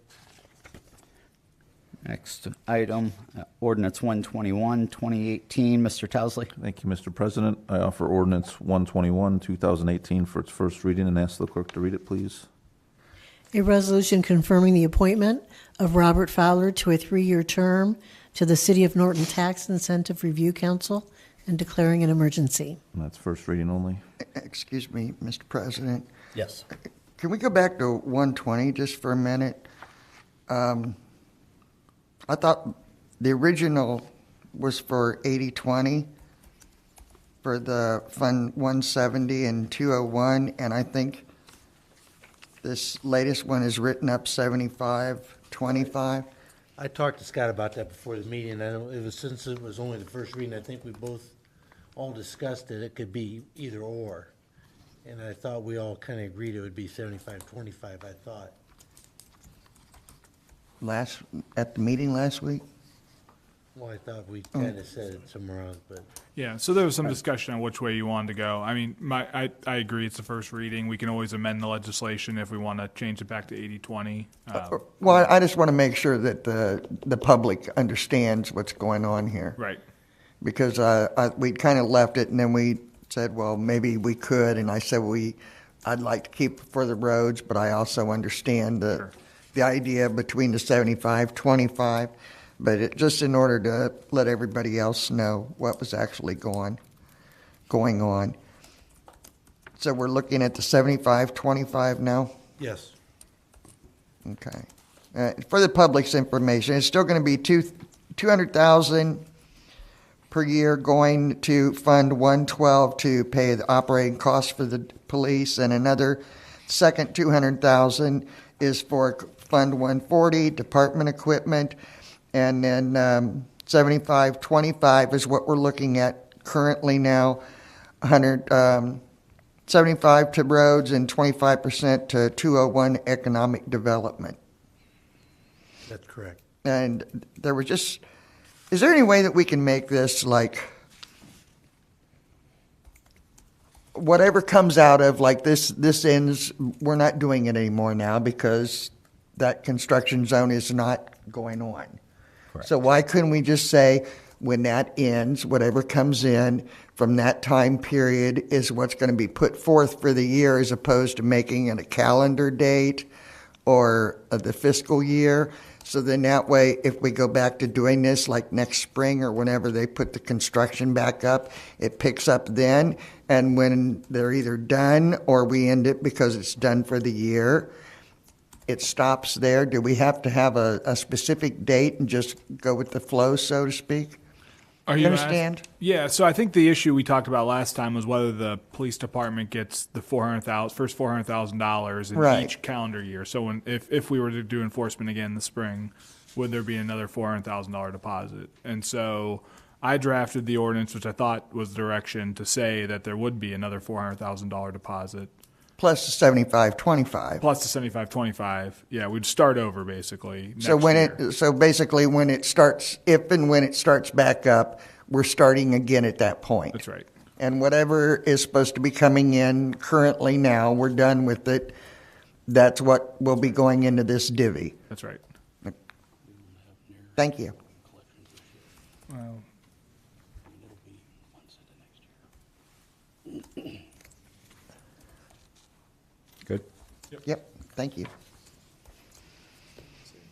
Next item, ordinance 121, 2018. Mr. Tousley. Thank you, Mr. President. I offer ordinance 121, 2018 for its first reading and ask the clerk to read it, please. A resolution confirming the appointment of Robert Fowler to a 3-year term to the City of Norton Tax Incentive Review Council and declaring an emergency. And that's first reading only. Excuse me, Mr. President. Yes. Can we go back to 120 just for a minute? I thought the original was for 80/20 for the Fund 170 and 201, and I think this latest one is written up 75/25. I talked to Scott about that before the meeting. I know it was, since it was only the first reading, I think we both all discussed that it could be either or. And I thought we all kind of agreed it would be 75/25, I thought. At the meeting last week? Well, I thought we kind of said it somewhere else, but Yeah, so there was some discussion on which way you wanted to go. I mean, I agree it's the first reading. We can always amend the legislation if we want to change it back to 80/20. Well, I just want to make sure that the public understands what's going on here. Right. Because we kind of left it, and then we said, well, maybe we could, and I said I'd like to keep it for the roads, but I also understand Sure. the idea between the 75/25, but just in order to let everybody else know what was actually going on. So we're looking at the 75/25 now? yes. Okay. For the public's information, it's still going to be $200,000 per year going to Fund 112 to pay the operating costs for the police, and another second $200,000 is for Fund 140, department equipment, and then 75/25 is what we're looking at currently now. 75 to roads and 25% to 201 economic development. That's correct. And there was just, is there any way that we can make this like, whatever comes out of like this ends, we're not doing it anymore now because that construction zone is not going on. Correct. So why couldn't we just say, when that ends, whatever comes in from that time period is what's going to be put forth for the year, as opposed to making it a calendar date or the fiscal year? So then that way, if we go back to doing this like next spring or whenever they put the construction back up, it picks up then. And when they're either done or we end it because it's done for the year, it stops there. Do we have to have a specific date and just go with the flow, so to speak? Are You you understand? Yeah, so I think the issue we talked about last time was whether the police department gets the first $400,000 in Right. each calendar year. So if we were to do enforcement again in the spring, would there be another $400,000 deposit? And so I drafted the ordinance, which I thought was the direction to say that there would be another $400,000 deposit Plus the 75/25. plus the 75/25. Yeah, we'd start over basically. So basically when it starts, if and when it starts back up, we're starting again at that point. That's right. And whatever is supposed to be coming in currently now, we're done with it. That's what will be going into this divvy. That's right. Thank you. Good. Yep, thank you.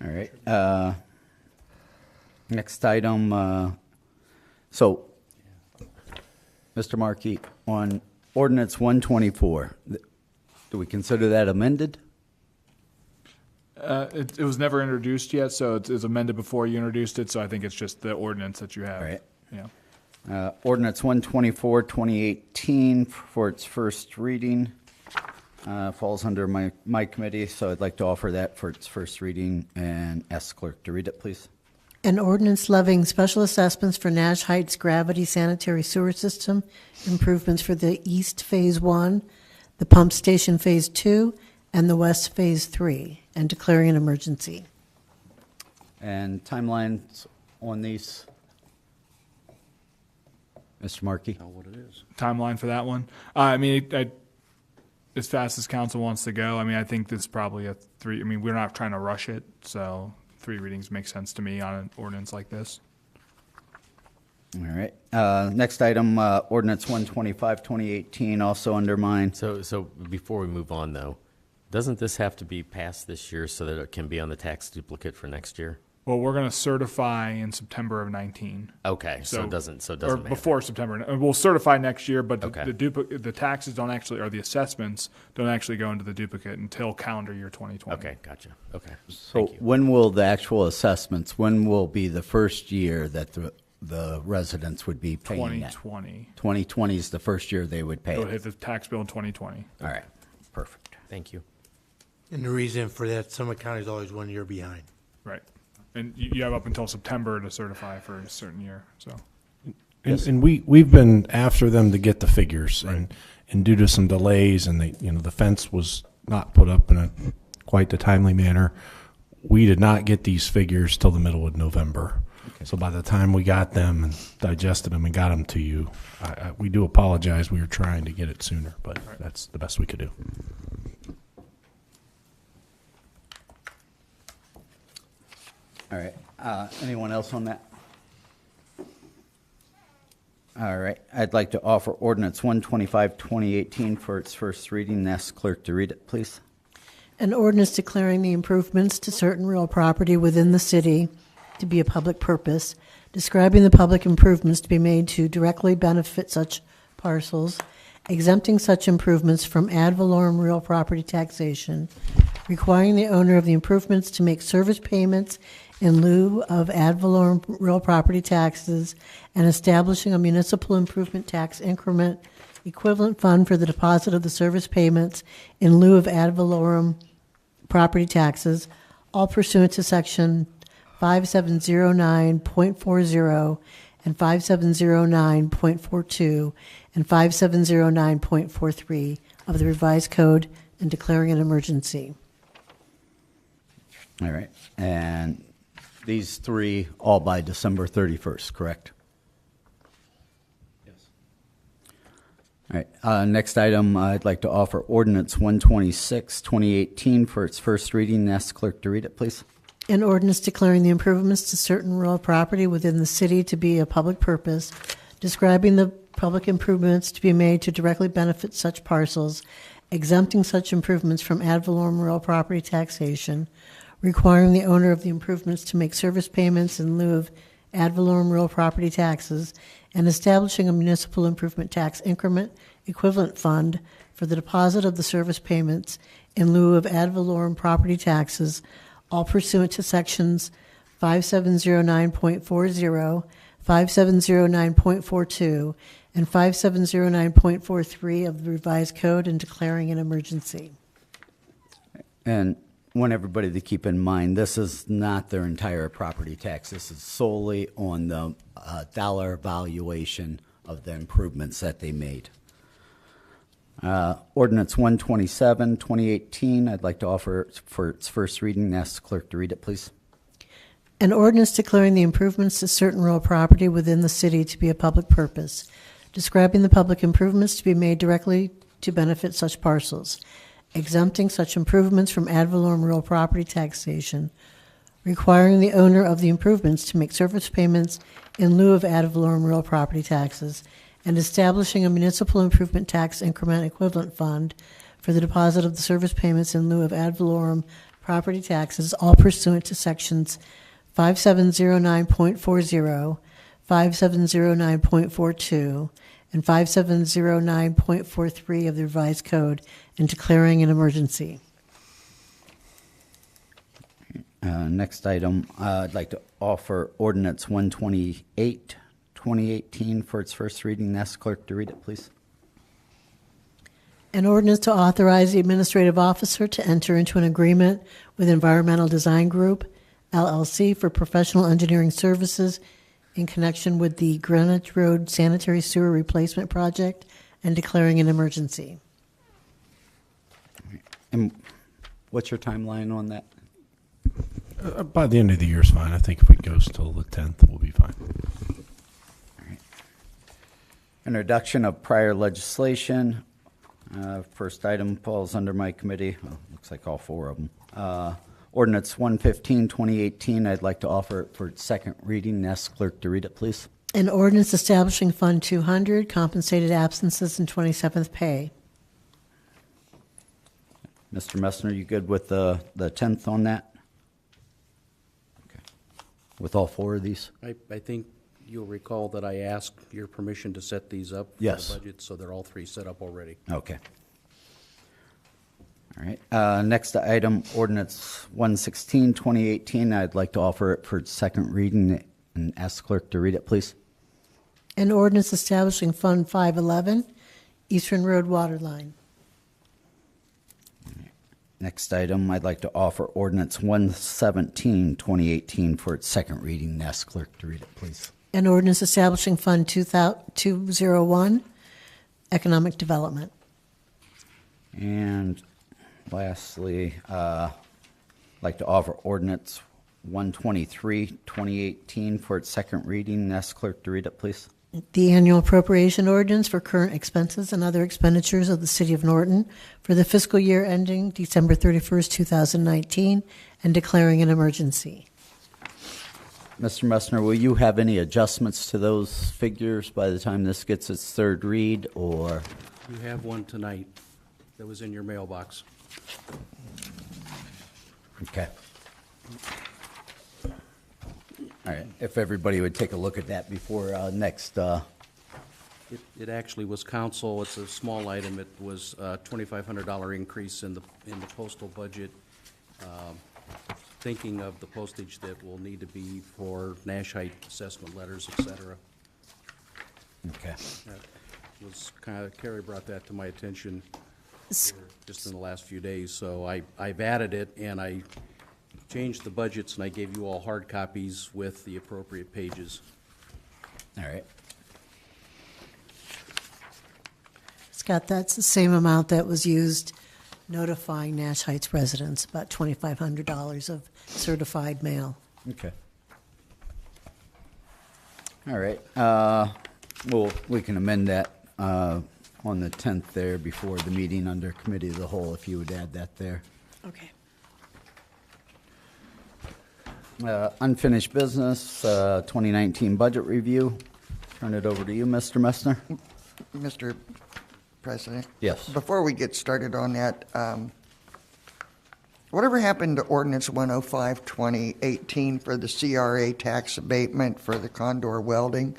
All right. Next item, so, Mr. Markey, on ordinance 124, do we consider that amended? It was never introduced yet, so it was amended before you introduced it, so I think it's just the ordinance that you have. Right. Yeah. Ordinance 124, 2018 for its first reading. falls under my committee, so I'd like to offer that for its first reading and ask clerk to read it, please. An ordinance levying special assessments for Nash Heights Gravity Sanitary Sewer System improvements for the East Phase 1, the Pump Station Phase 2, and the West Phase 3, and declaring an emergency. And timelines on these? Mr. Markey? What it is. Timeline for that one? I mean, as fast as council wants to go, I mean, I think this is probably a 3, I mean, we're not trying to rush it, so 3 readings make sense to me on an ordinance like this. All right. Next item, ordinance 125, 2018, also under mine. So before we move on, though, doesn't this have to be passed this year so that it can be on the tax duplicate for next year? Well, we're going to certify in September of 19. Okay, so it doesn't or matter. before September. We'll certify next year, but Okay. the taxes don't actually, or the assessments don't actually go into the duplicate until calendar year 2020. Okay, gotcha. Okay, So thank you. when will the actual assessments, when will be the first year that the residents would be paying that? 2020. 2020 is the first year they would pay It'll it. hit the tax bill in 2020. All right, perfect. Thank you. And the reason for that, Summit County is always 1 year behind. Right. And you have up until September to certify for a certain year. So And we've been after them to get the figures, and due to some delays, and the fence was not put up in a quite the timely manner, we did not get these figures till the middle of November. So by the time we got them and digested them and got them to you, we do apologize. We were trying to get it sooner, but that's the best we could do. All right. Anyone else on that? All right. I'd like to offer ordinance 125, 2018 for its first reading. Ask clerk to read it, please. An ordinance declaring the improvements to certain real property within the city to be a public purpose, describing the public improvements to be made to directly benefit such parcels, exempting such improvements from ad valorem real property taxation, requiring the owner of the improvements to make service payments in lieu of ad valorem real property taxes, and establishing a municipal improvement tax increment equivalent fund for the deposit of the service payments in lieu of ad valorem property taxes, all pursuant to section 5709.40 and 5709.42 and 5709.43 of the revised code, and declaring an emergency. All right. And these 3 all by December 31st, correct? Yes. All right. Next item, I'd like to offer ordinance 126, 2018 for its first reading. Ask clerk to read it, please. An ordinance declaring the improvements to certain rural property within the city to be a public purpose, describing the public improvements to be made to directly benefit such parcels, exempting such improvements from ad valorem real property taxation, requiring the owner of the improvements to make service payments in lieu of ad valorem real property taxes, and establishing a municipal improvement tax increment equivalent fund for the deposit of the service payments in lieu of ad valorem property taxes, all pursuant to sections 5709.40, 5709.42, and 5709.43 of the revised code, and declaring an emergency. And want everybody to keep in mind, this is not their entire property tax. This is solely on the dollar valuation of the improvements that they made. Ordinance 127, 2018, I'd like to offer for its first reading. Ask the clerk to read it, please. An ordinance declaring the improvements to certain real property within the city to be a public purpose, describing the public improvements to be made directly to benefit such parcels, exempting such improvements from ad valorem real property taxation, requiring the owner of the improvements to make service payments in lieu of ad valorem real property taxes, and establishing a municipal improvement tax increment equivalent fund for the deposit of the service payments in lieu of ad valorem property taxes, all pursuant to sections 5709.40, 5709.42, and 5709.43 of the revised code, and declaring an emergency. Next item, I'd like to offer ordinance 128, 2018 for its first reading. Ask clerk to read it, please. An ordinance to authorize the administrative officer to enter into an agreement with Environmental Design Group, LLC, for professional engineering services in connection with the Greenwich Road Sanitary Sewer Replacement Project and declaring an emergency. And what's your timeline on that? By the end of the year is fine. I think if it goes till the 10th, we'll be fine. Introduction of prior legislation. First item falls under my committee. Well, looks like all four of them. Ordinance 115, 2018. I'd like to offer it for its second reading. Ask clerk to read it, please. An ordinance establishing Fund 200, compensated absences and 27th pay. Mr. Messner, you good with the 10th on that? Okay. With all four of these? I think you'll recall that I asked your permission to set these up for Yes. the budget, so they're all three set up already. Okay. All right. Next item, ordinance 116, 2018. I'd like to offer it for its second reading and ask clerk to read it, please. An ordinance establishing Fund 511, Eastern Road Water Line. Next item, I'd like to offer ordinance 117, 2018 for its second reading and ask clerk to read it, please. An ordinance establishing Fund 201, Economic Development. And lastly, I'd like to offer ordinance 123, 2018 for its second reading and ask clerk to read it, please. The annual appropriation ordinance for current expenses and other expenditures of the City of Norton for the fiscal year ending December 31st, 2019, and declaring an emergency. Mr. Messner, will you have any adjustments to those figures by the time this gets its third read, or? You have one tonight that was in your mailbox. Okay. All right, if everybody would take a look at that before next, It actually was council, it's a small item, it was a $2,500 increase in the postal budget, thinking of the postage that will need to be for Nash Height assessment letters, et cetera. okay. That was kind of, Carrie brought that to my attention here just in the last few days, so I've added it, and I changed the budgets, and I gave you all hard copies with the appropriate pages. All right. Scott, that's the same amount that was used notifying Nash Heights residents, about $2,500 of certified mail. Okay. All right. Well, we can amend that on the 10th there before the meeting under Committee of the Whole, if you would add that there. Okay. Unfinished business, 2019 budget review. Turn it over to you, Mr. Messner. Mr. President? Yes. Before we get started on that, whatever happened to ordinance 105, 2018 for the CRA tax abatement for the Condor welding?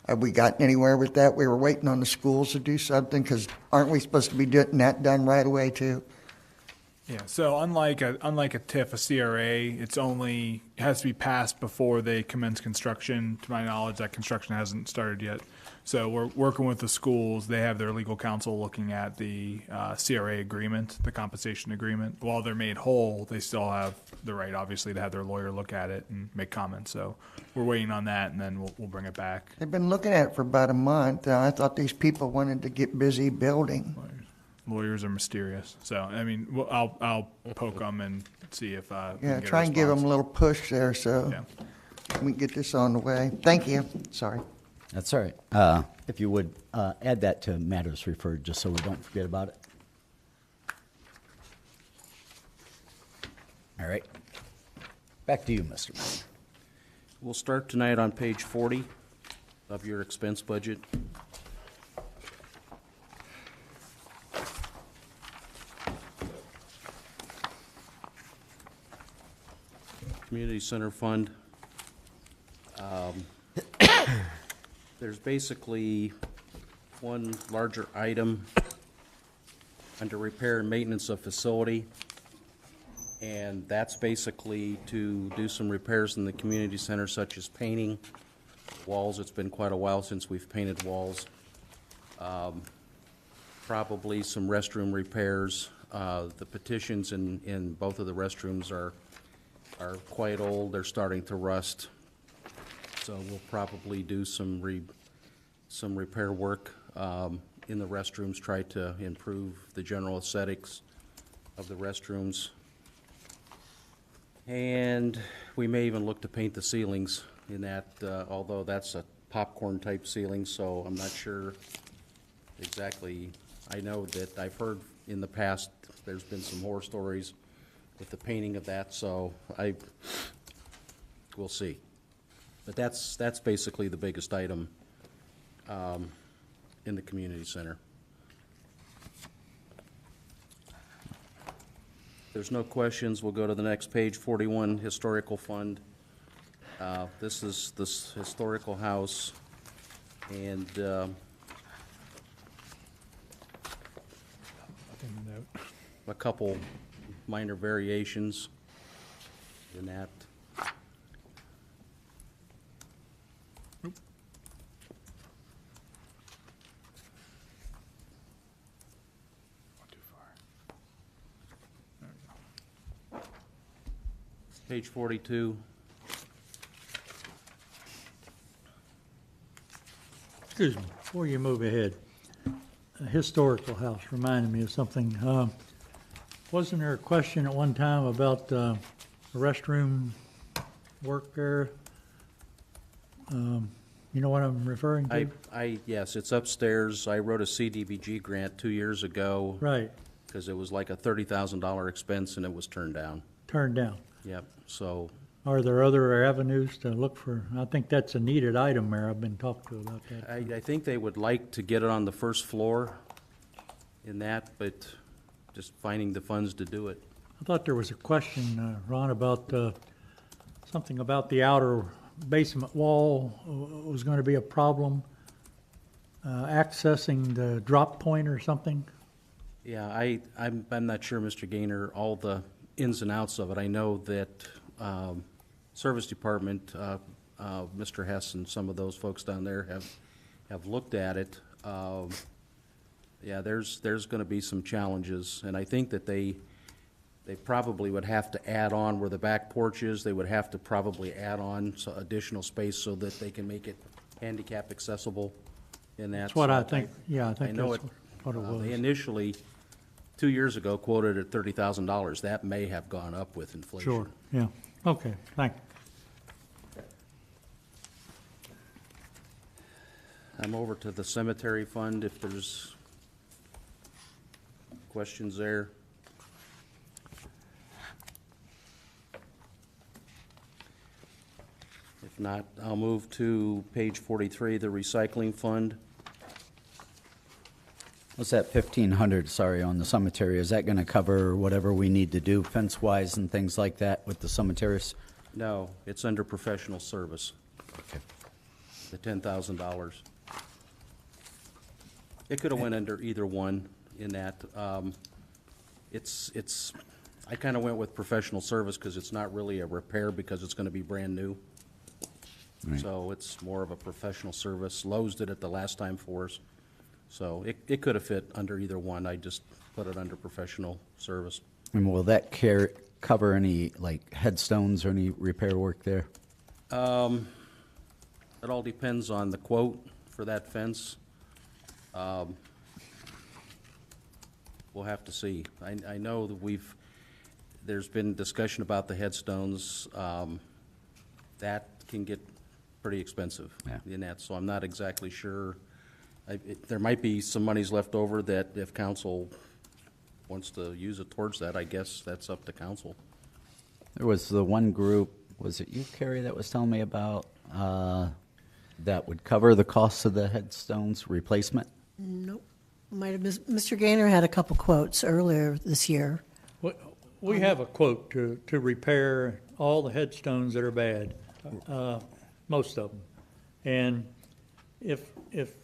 Have we gotten anywhere with that? We were waiting on the schools to do something, because aren't we supposed to be getting that done right away too? Yeah, so unlike a TIF, a CRA, it has to be passed before they commence construction. To my knowledge, that construction hasn't started yet. So we're working with the schools. They have their legal counsel looking at the CRA agreement, the compensation agreement. While they're made whole, they still have the right, obviously, to have their lawyer look at it and make comments. So we're waiting on that, and then we'll bring it back. They've been looking at it for about a month. I thought these people wanted to get busy building. Lawyers are mysterious. So, I mean, I'll poke them and see if we can Yeah, get a try and give them response. a little push there so Yeah. we can get this on the way. Thank you. Sorry. That's all right. If you would add that to matters referred, just so we don't forget about it. All right. Back to you, Mr. Messner. We'll start tonight on page 40 of your expense budget. Community Center Fund. There's basically one larger item under repair and maintenance of facility, and that's basically to do some repairs in the community center, such as painting walls. It's been quite a while since we've painted walls. probably some restroom repairs. The petitions in both of the restrooms are quite old. They're starting to rust. So we'll probably do some repair work in the restrooms, try to improve the general aesthetics of the restrooms. And we may even look to paint the ceilings in that, although that's a popcorn type ceiling, so I'm not sure exactly. I know that I've heard in the past there's been some horror stories with the painting of that, so we'll see. But that's basically the biggest item in the community center. If there's no questions, we'll go to the next page, 41, Historical Fund. This is this historical house, and a couple minor variations in that. Page 42. Excuse me, before you move ahead, a historical house reminded me of something. Wasn't there a question at one time about restroom work there? You know what I'm referring to? Yes, it's upstairs. I wrote a CDBG grant 2 years ago. Right, Because it was like a $30,000 expense and it was turned down. turned down. Yep, so, Are there other avenues to look for? I think that's a needed item there. I've been talked to about that. I think they would like to get it on the first floor in that, but just finding the funds to do it. I thought there was a question, Ron, about something about the outer basement wall was going to be a problem, accessing the drop point or something. Yeah, I'm not sure, Mr. Gaynor, all the ins and outs of it. I know that Service Department, Mr. Hess and some of those folks down there have looked at it. Yeah, there's going to be some challenges, and I think that they probably would have to add on where the back porch is. They would have to probably add on additional space so that they can make it handicap accessible in that. That's what So I think, yeah, I think know that's what it They was. initially, 2 years ago, quoted at $30,000. That may have gone up with inflation. Sure, yeah. Okay, thank you. I'm over to the cemetery fund if there's questions there. If not, I'll move to page 43, the recycling fund. What's that 1,500, sorry, on the cemetery? Is that going to cover whatever we need to do fence-wise and things like that with the cemeteries? No, it's under professional service, Okay. the $10,000. It could have went under either one in that. I kind of went with professional service because it's not really a repair because it's going to be brand new. Right. So it's more of a professional service. Lowe's did it the last time for us. So it could have fit under either one. I just put it under professional service. And will that cover any, like, headstones or any repair work there? It all depends on the quote for that fence. We'll have to see. I know that there's been discussion about the headstones. That can get pretty expensive in that, so I'm not exactly sure. There might be some monies left over that if council wants to use it towards that, I guess that's up to council. There was the one group, was it you, Carrie, that was telling me about, that would cover the costs of the headstones replacement? Nope. Might have Mr. Gaynor had a couple quotes earlier this year. We have a quote to repair all the headstones that are bad, most of them. And if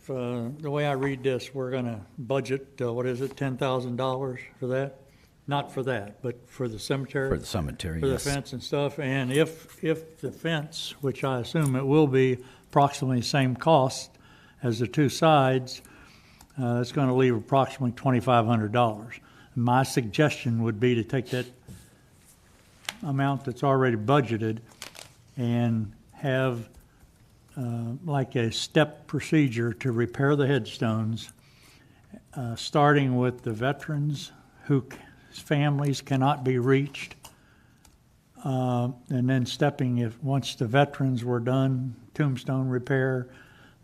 the way I read this, we're going to budget, $10,000 for that? Not for that, but for the cemetery? For the cemetery, For the yes. fence and stuff. And if the fence, which I assume it will be approximately the same cost as the two sides, That's going to leave approximately $2,500. My suggestion would be to take that amount that's already budgeted and have like a step procedure to repair the headstones, starting with the veterans whose families cannot be reached, and then once the veterans were done, tombstone repair,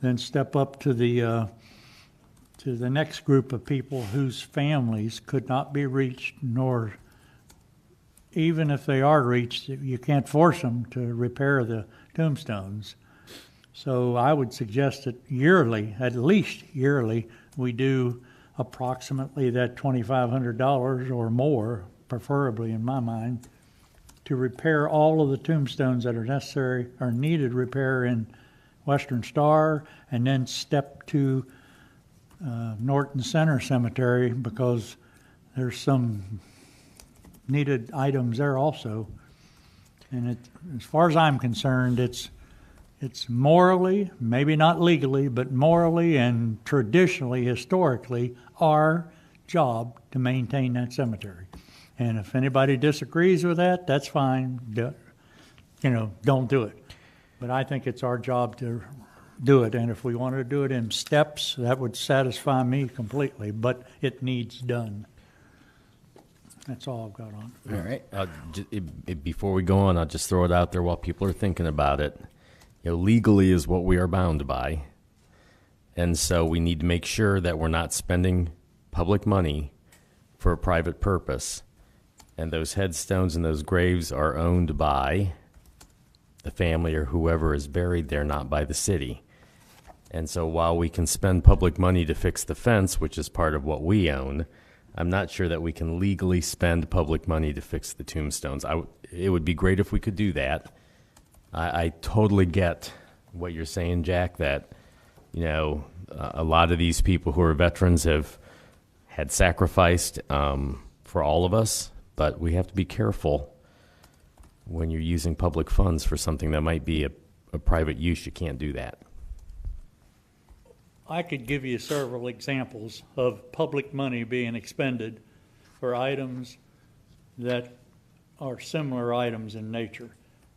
then step up to the next group of people whose families could not be reached, nor even if they are reached, you can't force them to repair the tombstones. So I would suggest that yearly, at least yearly, we do approximately that $2,500 or more, preferably in my mind, to repair all of the tombstones that are necessary or needed repair in Western Star, and then step to Norton Center Cemetery, because there's some needed items there also. And as far as I'm concerned, it's morally, maybe not legally, but morally and traditionally, historically, our job to maintain that cemetery. And if anybody disagrees with that, that's fine. Don't do it. But I think it's our job to do it. And if we wanted to do it in steps, that would satisfy me completely. But it needs done. That's all I've got on it. All right. Before we go on, I'll just throw it out there while people are thinking about it. Legally is what we are bound by. And so we need to make sure that we're not spending public money for a private purpose. And those headstones and those graves are owned by the family or whoever is buried there, not by the city. And so while we can spend public money to fix the fence, which is part of what we own, I'm not sure that we can legally spend public money to fix the tombstones. It would be great if we could do that. I totally get what you're saying, Jack, that, a lot of these people who are veterans have had sacrificed for all of us, but we have to be careful when you're using public funds for something that might be a private use. You can't do that. I could give you several examples of public money being expended for items that are similar items in nature.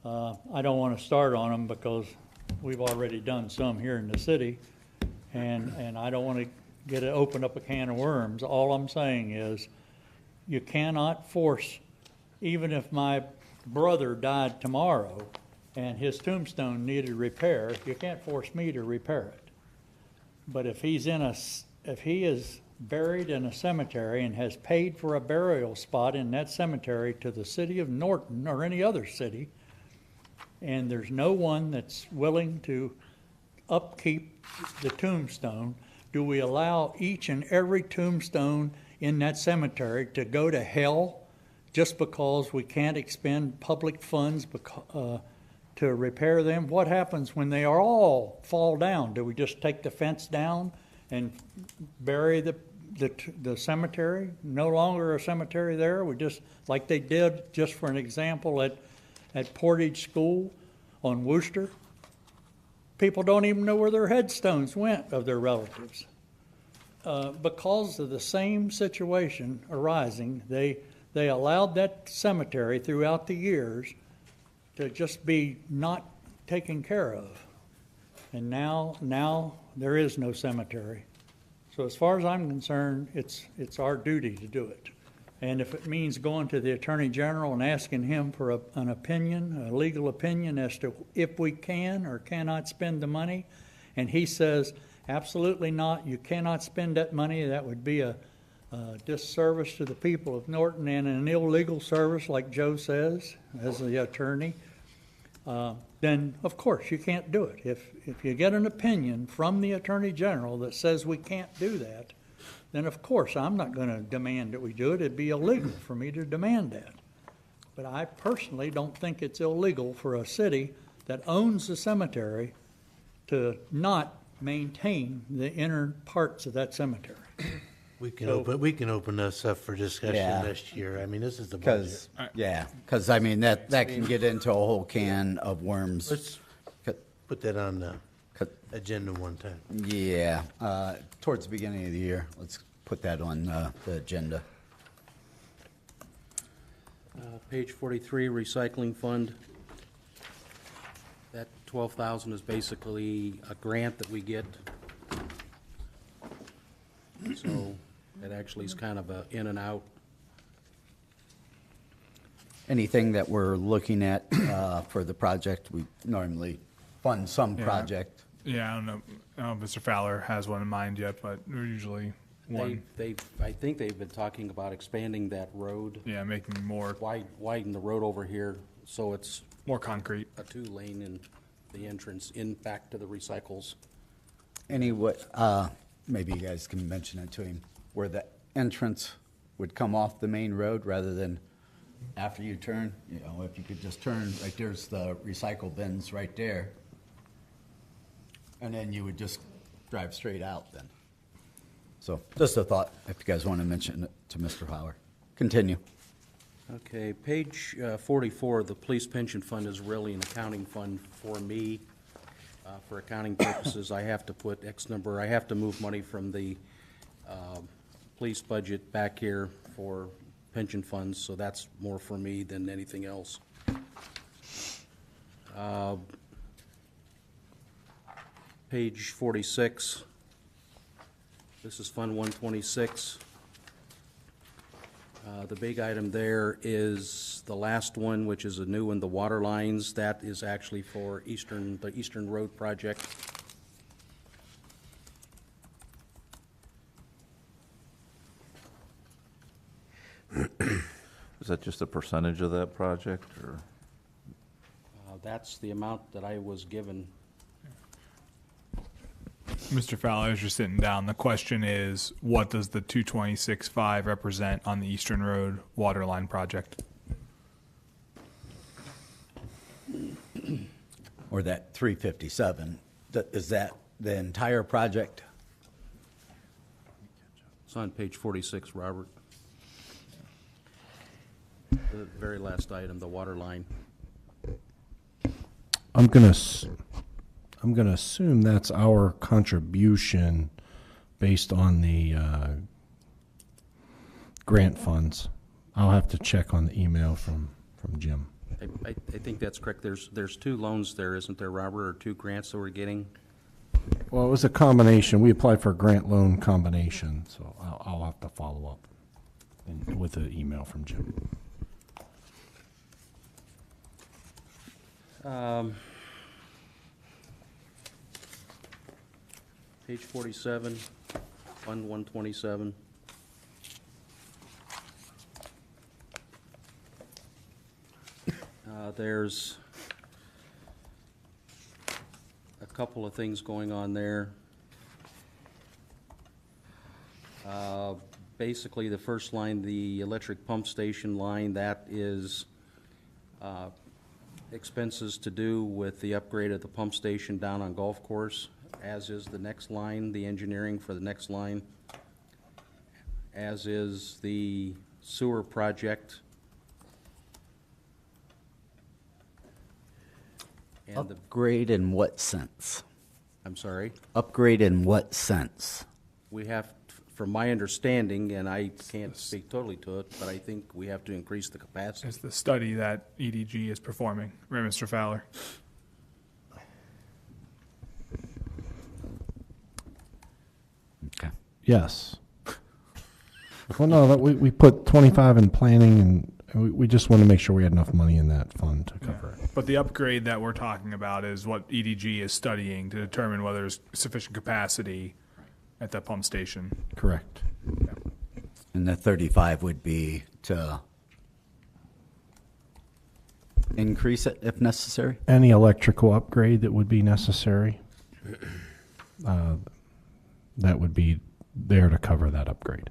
I don't want to start on them because we've already done some here in the city, and I don't want to open up a can of worms. All I'm saying is you cannot force, even if my brother died tomorrow and his tombstone needed repair, you can't force me to repair it. But if he is buried in a cemetery and has paid for a burial spot in that cemetery to the city of Norton or any other city, and there's no one that's willing to upkeep the tombstone, do we allow each and every tombstone in that cemetery to go to hell just because we can't expend public funds to repair them? What happens when they all fall down? Do we just take the fence down and bury the cemetery? No longer a cemetery there? We just, like they did, just for an example, at Portage School on Wooster. People don't even know where their headstones went of their relatives. Because of the same situation arising, they allowed that cemetery throughout the years to just be not taken care of. And now there is no cemetery. So as far as I'm concerned, it's our duty to do it. And if it means going to the Attorney General and asking him for an opinion, a legal opinion as to if we can or cannot spend the money, and he says, absolutely not, you cannot spend that money, that would be a disservice to the people of Norton and an illegal service, like Joe says, as the attorney, then of course you can't do it. If you get an opinion from the Attorney General that says we can't do that, then of course I'm not going to demand that we do it. It'd be illegal for me to demand that. But I personally don't think it's illegal for a city that owns the cemetery to not maintain the inner parts of that cemetery. We can open this up for discussion Yeah. next year. I mean, this is the budget. Because I mean, that can get into a whole can of worms. Let's put that on the agenda one time. Yeah, towards the beginning of the year, let's put that on the agenda. Page 43, recycling fund. That 12,000 is basically a grant that we get. So it actually is kind of a in and out. Anything that we're looking at for the project, we normally fund some Yeah. project. Yeah, I don't know if Mr. Fowler has one in mind yet, but we're usually one. I think they've been talking about expanding that road, Yeah, making more widen the road over here, so it's more concrete. a 2-lane in the entrance in back to the recycles. Maybe you guys can mention it to him, where the entrance would come off the main road rather than after you turn. You know, if you could just turn, like there's the recycle bins right there. And then you would just drive straight out then. So just a thought, if you guys want to mention it to Mr. Fowler. Continue. Okay, page 44, the police pension fund is really an accounting fund for me. For accounting purposes, I have to put X number, I have to move money from the police budget back here for pension funds, so that's more for me than anything else. Page 46, this is Fund 126. The big item there is the last one, which is a new one, the water lines. That is actually for the Eastern Road project. Is that just a percentage of that project, or? That's the amount that I was given. Mr. Fowler, as you're sitting down, the question is, what does the 226.5 represent on the Eastern Road water line project? Or that 357, is that the entire project? It's on page 46, Robert. The very last item, the water line. I'm gonna assume that's our contribution based on the grant funds. I'll have to check on the email from Jim. I think that's correct. There's 2 loans there, isn't there, Robert, or 2 grants that we're getting? Well, it was a combination. We applied for a grant loan combination, so I'll have to follow up with the email from Jim. Page 47, Fund 127. There's a couple of things going on there. Basically, the first line, the electric pump station line, that is expenses to do with the upgrade of the pump station down on Golf Course, as is the next line, the engineering for the next line, as is the sewer project. And the, Upgrade in what sense? I'm sorry, Upgrade in what sense? we have, from my understanding, and I can't speak totally to it, but I think we have to increase the capacity. It's the study that EDG is performing, right, Mr. Fowler? Okay. Yes. Well, no, we put 25 in planning, and we just want to make sure we had enough money in that fund to cover it. But the upgrade that we're talking about is what EDG is studying to determine whether there's sufficient capacity at that pump station. Correct. And the 35 would be to increase it if necessary? Any electrical upgrade that would be necessary, that would be there to cover that upgrade.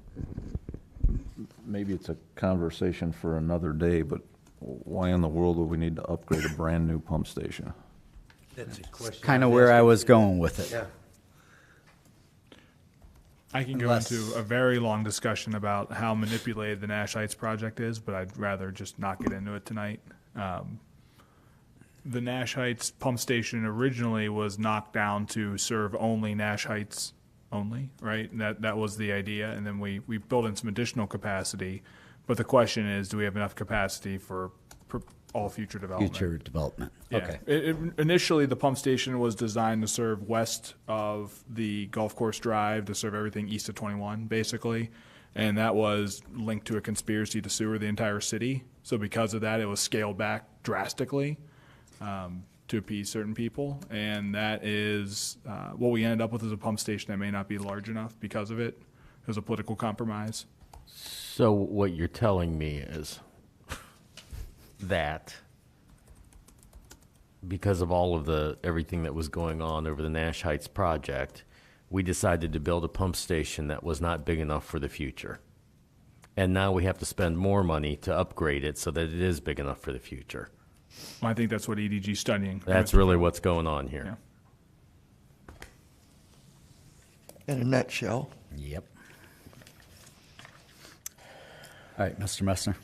Maybe it's a conversation for another day, but why in the world would we need to upgrade a brand-new pump station? That's a question. Kind of where I was going with it. Yeah. I can go into a very long discussion about how manipulated the Nash Heights project is, but I'd rather just not get into it tonight. the Nash Heights pump station originally was knocked down to serve only Nash Heights only, right? That was the idea, and then we built in some additional capacity. But the question is, do we have enough capacity for all future development? Future development. Yeah. Okay. Initially, the pump station was designed to serve west of the Golf Course Drive, to serve everything east of 21, basically. And that was linked to a conspiracy to sewer the entire city. So because of that, it was scaled back drastically to appease certain people. And that is what we ended up with, is a pump station that may not be large enough because of it. It was a political compromise. So what you're telling me is that because of all of everything that was going on over the Nash Heights project, we decided to build a pump station that was not big enough for the future. And now we have to spend more money to upgrade it so that it is big enough for the future. I think that's what EDG's studying. That's really what's going on here. Yeah. In a nutshell. Yep. All right, Mr. Messner.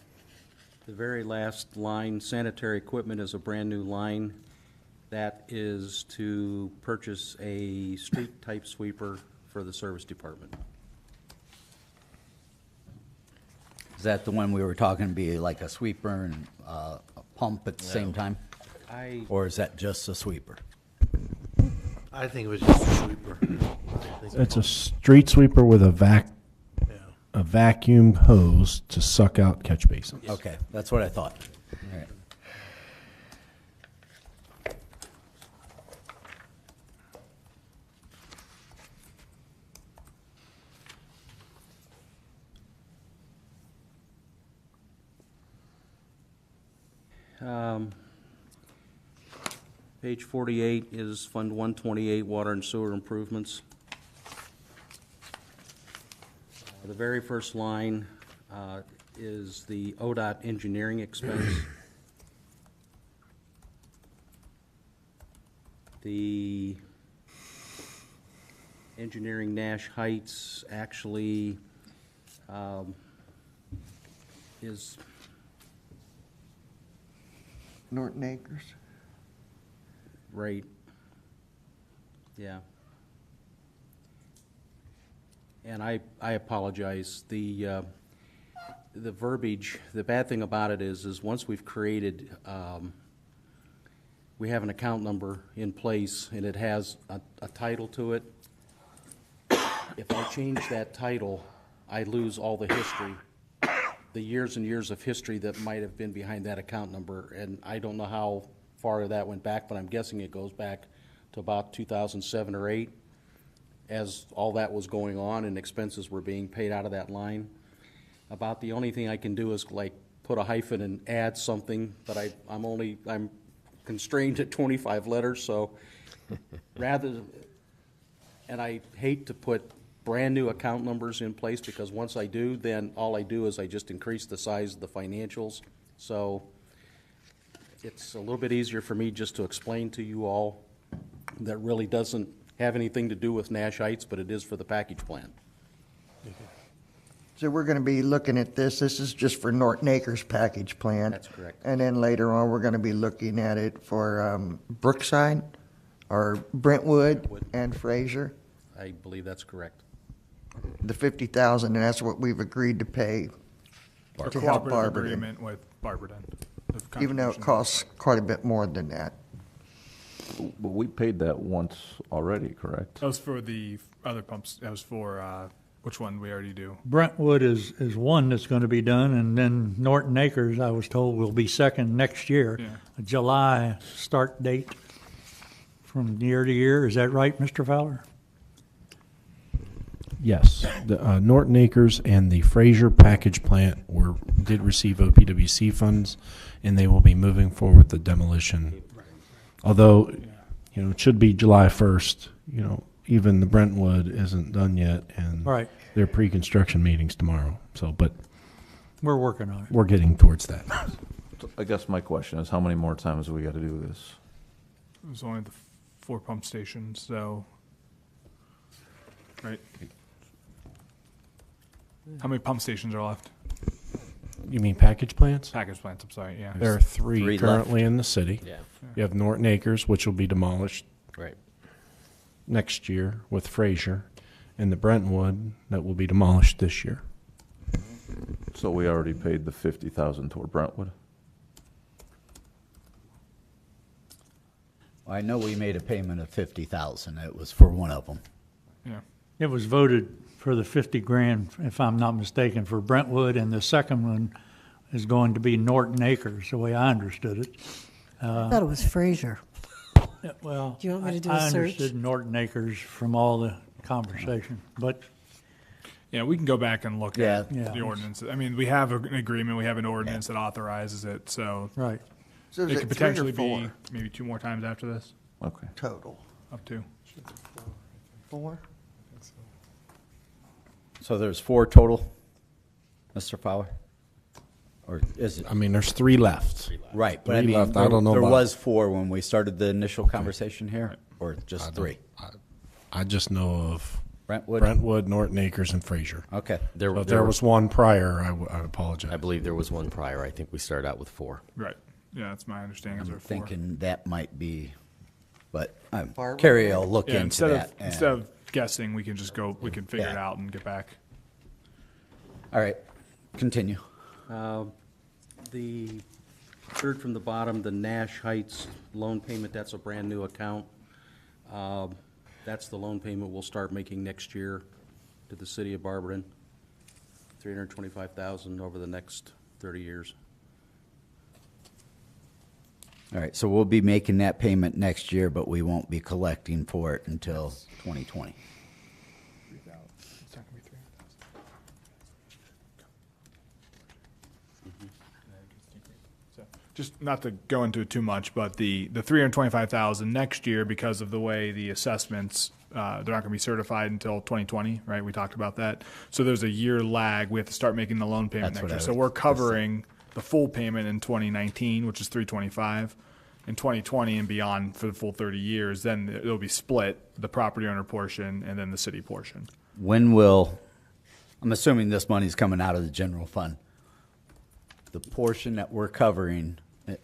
The very last line, sanitary equipment, is a brand-new line. That is to purchase a street-type sweeper for the service department. Is that the one we were talking to be like a sweeper and a pump at the same time? Or is that just a sweeper? I think it was just a sweeper. It's a street sweeper with a vacuum hose to suck out catch basins. Okay, that's what I thought. All right. Page 48 is Fund 128, Water and Sewer Improvements. The very first line is the ODOT engineering expense. The engineering Nash Heights actually is Norton Acres. right. Yeah. And I apologize. The verbiage, the bad thing about it is once we've created, we have an account number in place and it has a title to it. If I change that title, I lose all the history, the years and years of history that might have been behind that account number. And I don't know how far that went back, but I'm guessing it goes back to about 2007 or 8. As all that was going on and expenses were being paid out of that line. About the only thing I can do is like put a hyphen and add something, but I'm constrained at 25 letters, so and I hate to put brand new account numbers in place because once I do, then all I do is I just increase the size of the financials. So it's a little bit easier for me just to explain to you all that really doesn't have anything to do with Nash Heights, but it is for the package plan. So we're going to be looking at this. This is just for Norton Acres package plan. That's correct. And then later on, we're going to be looking at it for Brookside or Brentwood and Fraser. I believe that's correct. The $50,000, and that's what we've agreed to pay A to help cooperative Barberton. agreement with Barberton. The Even though it contribution. costs quite a bit more than that. But we paid that once already, correct? That was for the other pumps. That was for which one we already do. Brentwood is one that's going to be done, and then Norton Acres, I was told, will be second next year. Yeah. A July start date from year to year. Is that right, Mr. Fowler? Yes, the Norton Acres and the Fraser package plant did receive OPWC funds, and they will be moving forward with the demolition. Although, it should be July 1st. Even the Brentwood isn't done yet, and Right. their pre-construction meetings tomorrow. So, but We're working on it. we're getting towards that. I guess my question is, how many more times do we got to do this? It was only the 4 pump stations, so right. How many pump stations are left? You mean package plants? Package plants, I'm sorry, yeah. There are three Three currently in the city. Yeah, You have Norton Acres, which will be demolished right. next year with Fraser, and the Brentwood that will be demolished this year. So we already paid the 50,000 toward Brentwood? I know we made a payment of 50,000. It was for one of them. Yeah. It was voted for the 50 grand, if I'm not mistaken, for Brentwood, and the second one is going to be Norton Acres, the way I understood it. I thought it was Fraser. Well, Do you want me to do a I search? understood Norton Acres from all the conversation, but Yeah, we can go back and look at Yeah. the ordinance. I mean, we have an agreement, we have an ordinance that authorizes it, so right. So is it it could 3 or potentially 4 be maybe 2 more times after this, Okay. total? up to. 4? So there's 4 total, Mr. Fowler? Or is it? I mean, there's 3 left. Right, but I Three mean, left. I don't know there about- was 4 when we started the initial conversation here, or just 3? I just know of Brentwood? Norton Acres, and Fraser. Okay. So if there was one prior, I apologize. I believe there was one prior. I think we started out with 4. Right. Yeah, that's my understanding. is I'm there are 4. thinking that might be, but Barbara? Carrie will look Yeah, into that. and- instead of guessing, we can just go, we can figure it Yeah. out and get back. All right, continue. The third from the bottom, the Nash Heights loan payment, that's a brand-new account. That's the loan payment we'll start making next year to the city of Barberton, $325,000 over the next 30 years. All right, so we'll be making that payment next year, but we won't be collecting for it until 2020. It's not gonna be 300,000. So, just not to go into it too much, but the 325,000 next year, because of the way the assessments, they're not going to be certified until 2020, right? We talked about that. So there's a year lag. We have to start making the loan payment That's next what year. I So was we're just covering the full payment in 2019, which is 325. In 2020 and beyond for the full 30 years, then it'll be split, the property owner portion and then the city portion. When will, I'm assuming this money's coming out of the general fund. The portion that we're covering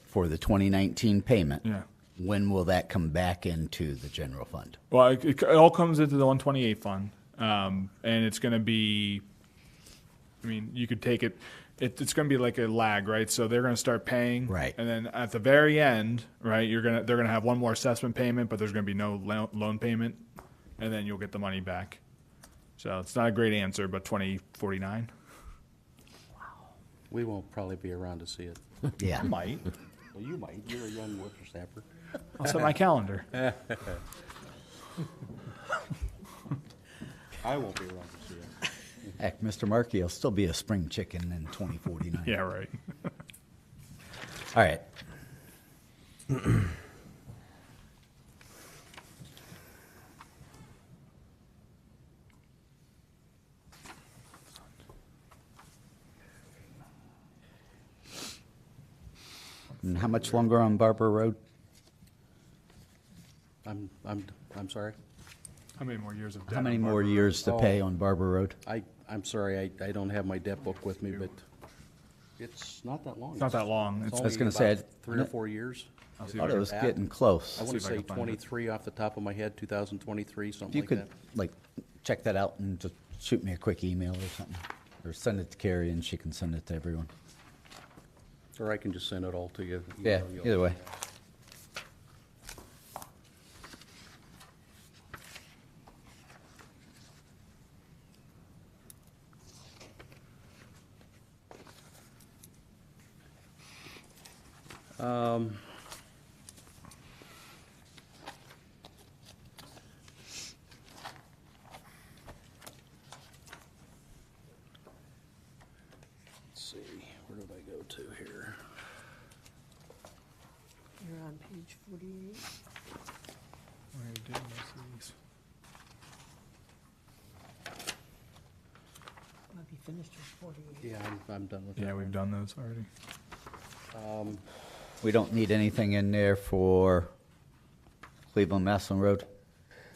for the 2019 payment, Yeah. when will that come back into the general fund? Well, it all comes into the 128 fund, and it's going to be. I mean, you could take it. It's going to be like a lag, right? So they're going to start paying, Right. And then at the very end, right, they're going to have one more assessment payment, but there's going to be no loan payment, and then you'll get the money back. So it's not a great answer, but 2049 We won't probably be around to see it. Yeah. might. Well, you might. You're a young whippersnapper. I'll set my calendar. I won't be around to see it. Heck, Mr. Markey will still be a spring chicken in 2049. Yeah, right. All right. And how much longer on Barber Road? I'm sorry. How many more years of debt? How many on more Barber Road? years to pay on Barber Road? I'm sorry, I don't have my debt book with me, but it's not that long. It's not that long. It's- I was only gonna say, about 3 or 4 years. I'll see I if thought I it was that. getting close. I want to See if I say can find it. 23 off the top of my head, 2023, If something you like could, that. like, check that out and just shoot me a quick email or something. Or send it to Carrie and she can send it to everyone. Or I can just send it all to you. Yeah, either way. Let's see, where did I go to here? You're on page 48. I already did most of these. Might be finished with 48. Yeah, I'm done with that. Yeah, we've done those already. We don't need anything in there for Cleveland Maslin Road?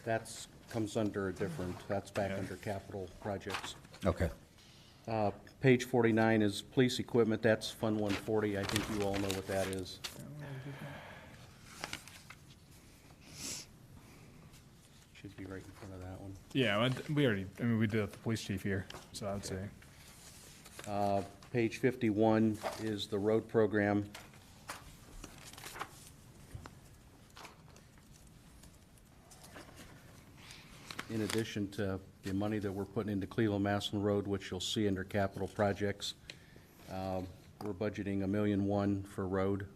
That's, comes under a different, that's back under capital projects. Okay. Page 49 is police equipment. That's Fund 140. I think you all know what that is. Should be right in front of that one. Yeah, we did the police chief here, so I would say. Page 51 is the road program. In addition to the money that we're putting into Cleveland-Maslin Road, which you'll see under capital projects, we're budgeting $1.1 million for road.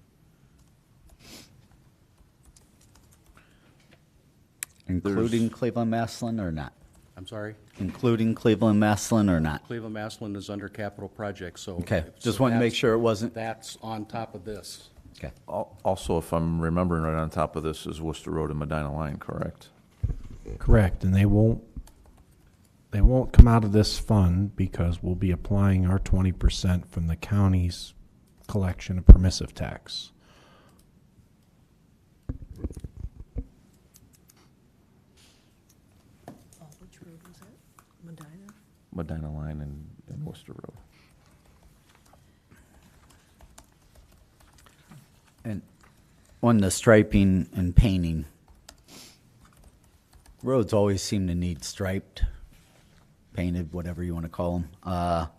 Including Cleveland-Maslin or not? I'm sorry? Including Cleveland-Maslin or not? Cleveland-Maslin is under capital projects, so. Okay, so just wanted to make that's- sure it wasn't. That's on top of this. Okay. Also, if I'm remembering right, on top of this is Worcester Road and Medina Line, correct? Correct, and they won't come out of this fund because we'll be applying our 20% from the county's collection of permissive tax. Which road was it? Medina? Medina Line and Worcester Road. And on the striping and painting, roads always seem to need striped, painted, whatever you want to call them.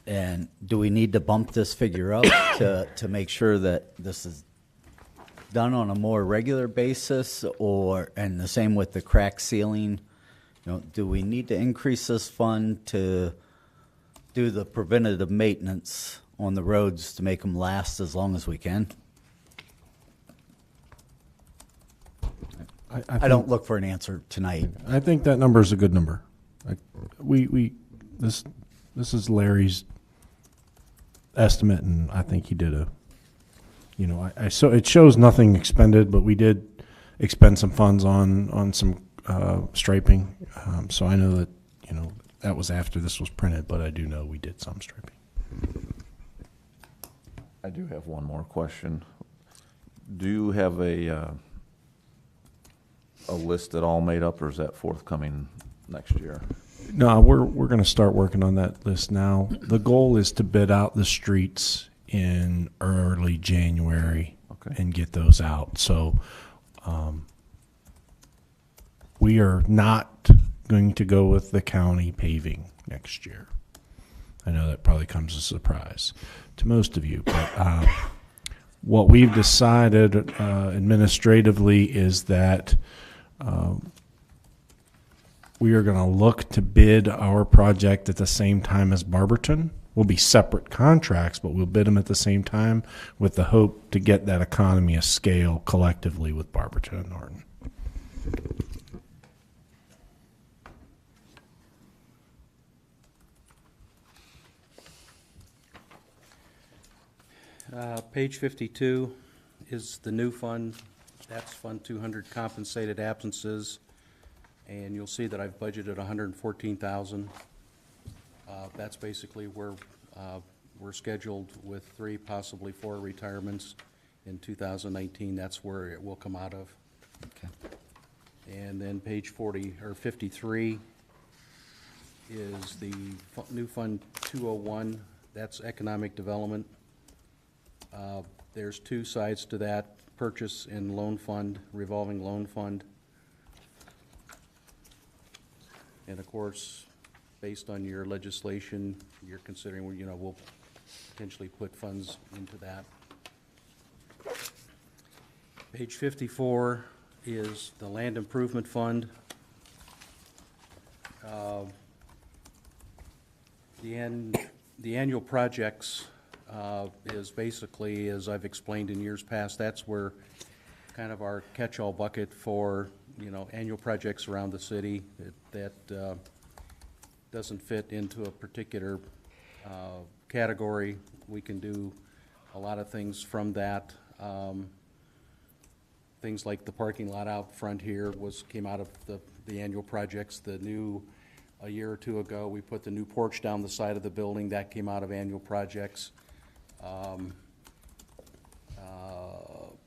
And do we need to bump this figure up to make sure that this is done on a more regular basis, and the same with the crack sealing? You know, do we need to increase this fund to do the preventative maintenance on the roads to make them last as long as we can? I don't look for an answer tonight. I think that number is a good number. This is Larry's estimate, and I think he did so it shows nothing expended, but we did expend some funds on some striping. So I know that that was after this was printed, but I do know we did some striping. I do have one more question. Do you have a list at all made up, or is that forthcoming next year? No, we're going to start working on that list now. The goal is to bid out the streets in early January and get those out. So we are not going to go with the county paving next year. I know that probably comes as a surprise to most of you, but what we've decided administratively is that we are going to look to bid our project at the same time as Barberton. Will be separate contracts, but we'll bid them at the same time with the hope to get that economy of scale collectively with Barberton and Norton. Page 52 is the new fund. That's Fund 200 compensated absences. And you'll see that I've budgeted $114,000. That's basically where we're scheduled with 3, possibly 4 retirements in 2019. That's where it will come out of. Okay. And then page 53 is the new Fund 201. That's economic development. There's 2 sides to that: purchase and loan fund, revolving loan fund. And of course, based on your legislation, you're considering, we'll potentially put funds into that. Page 54 is the land improvement fund. The annual projects is basically, as I've explained in years past, that's where kind of our catch-all bucket for, annual projects around the city that doesn't fit into a particular category. We can do a lot of things from that. Things like the parking lot out front here came out of the annual projects. A year or 2 ago, we put the new porch down the side of the building. That came out of annual projects.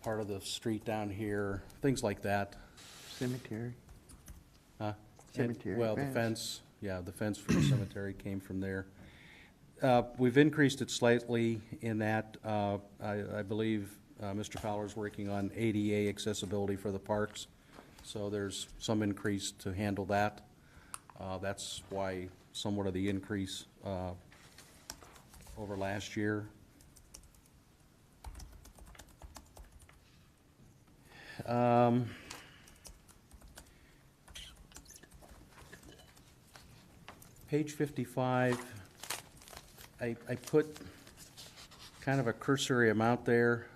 Part of the street down here, things like that. Cemetery. Huh? Cemetery Well, the fence. fence, yeah, the fence for the cemetery came from there. We've increased it slightly in that, I believe Mr. Fowler's working on ADA accessibility for the parks, so there's some increase to handle that. That's why somewhat of the increase over last year. Page 55, I put kind of a cursory amount there.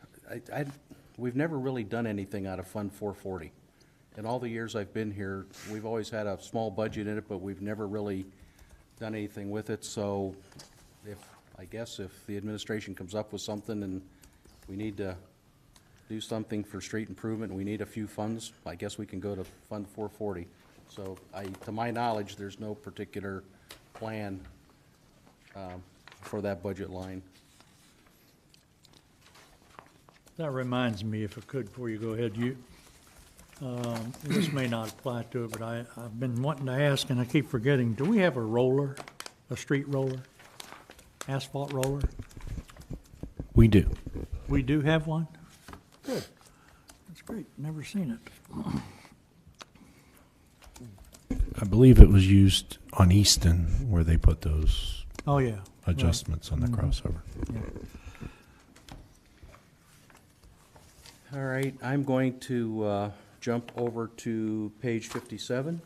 We've never really done anything out of Fund 440. In all the years I've been here, we've always had a small budget in it, but we've never really done anything with it. So I guess if the administration comes up with something and we need to do something for street improvement and we need a few funds, I guess we can go to Fund 440. So to my knowledge, there's no particular plan for that budget line. That reminds me, if I could, before you go ahead, this may not apply to it, but I've been wanting to ask, and I keep forgetting, do we have a roller, a street roller, asphalt roller? We do. We do have one? Good. That's great. Never seen it. I believe it was used on Easton where they put those Oh, yeah. adjustments on the crossover. Yeah. All right, I'm going to jump over to page 57.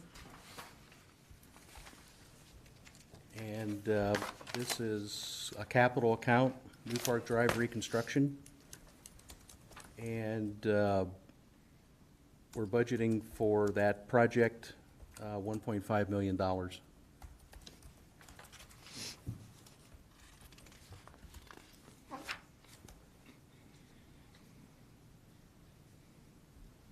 And this is a capital account, New Park Drive reconstruction. And we're budgeting for that project $1.5 million.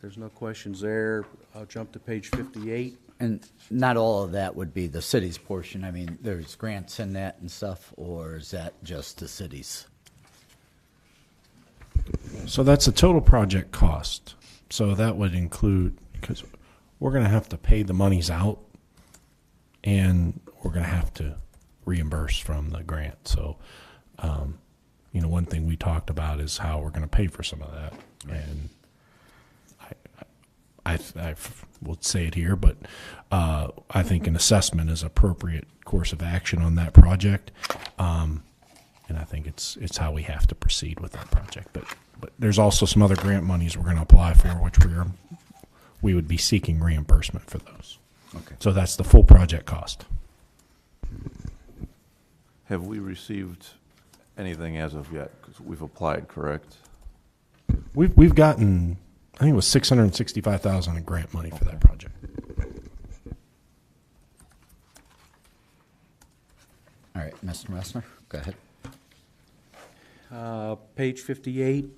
There's no questions there. I'll jump to page 58. And not all of that would be the city's portion. I mean, there's grants in that and stuff, or is that just the city's? So that's a total project cost. So that would include, because we're going to have to pay the monies out and we're going to have to reimburse from the grant. So, one thing we talked about is how we're going to pay for some of that. Right. And I will say it here, but I think an assessment is appropriate course of action on that project, and I think it's how we have to proceed with that project. But there's also some other grant monies we're going to apply for, which we would be seeking reimbursement for those. Okay. So that's the full project cost. Have we received anything as of yet? Because we've applied, correct? We've gotten, I think it was $665,000 in grant money for that project. All right, Mr. Messner, go ahead. Page 58.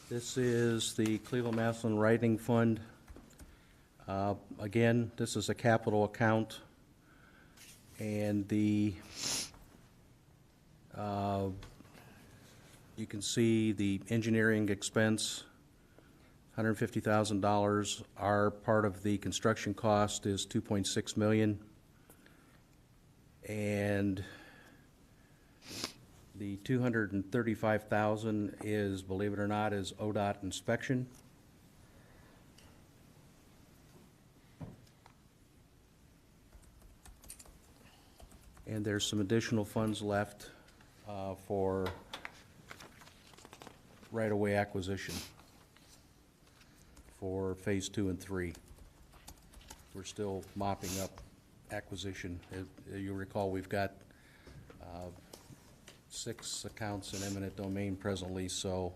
This is the Cleveland Maslin Writing Fund. Again, this is a capital account, and you can see the engineering expense, $150,000. Our part of the construction cost is $2.6 million, and the $235,000 is, believe it or not, is ODOT inspection. And there's some additional funds left for right-of-way acquisition for phase 2 and 3. We're still mopping up acquisition. You'll recall we've got 6 accounts in eminent domain presently, so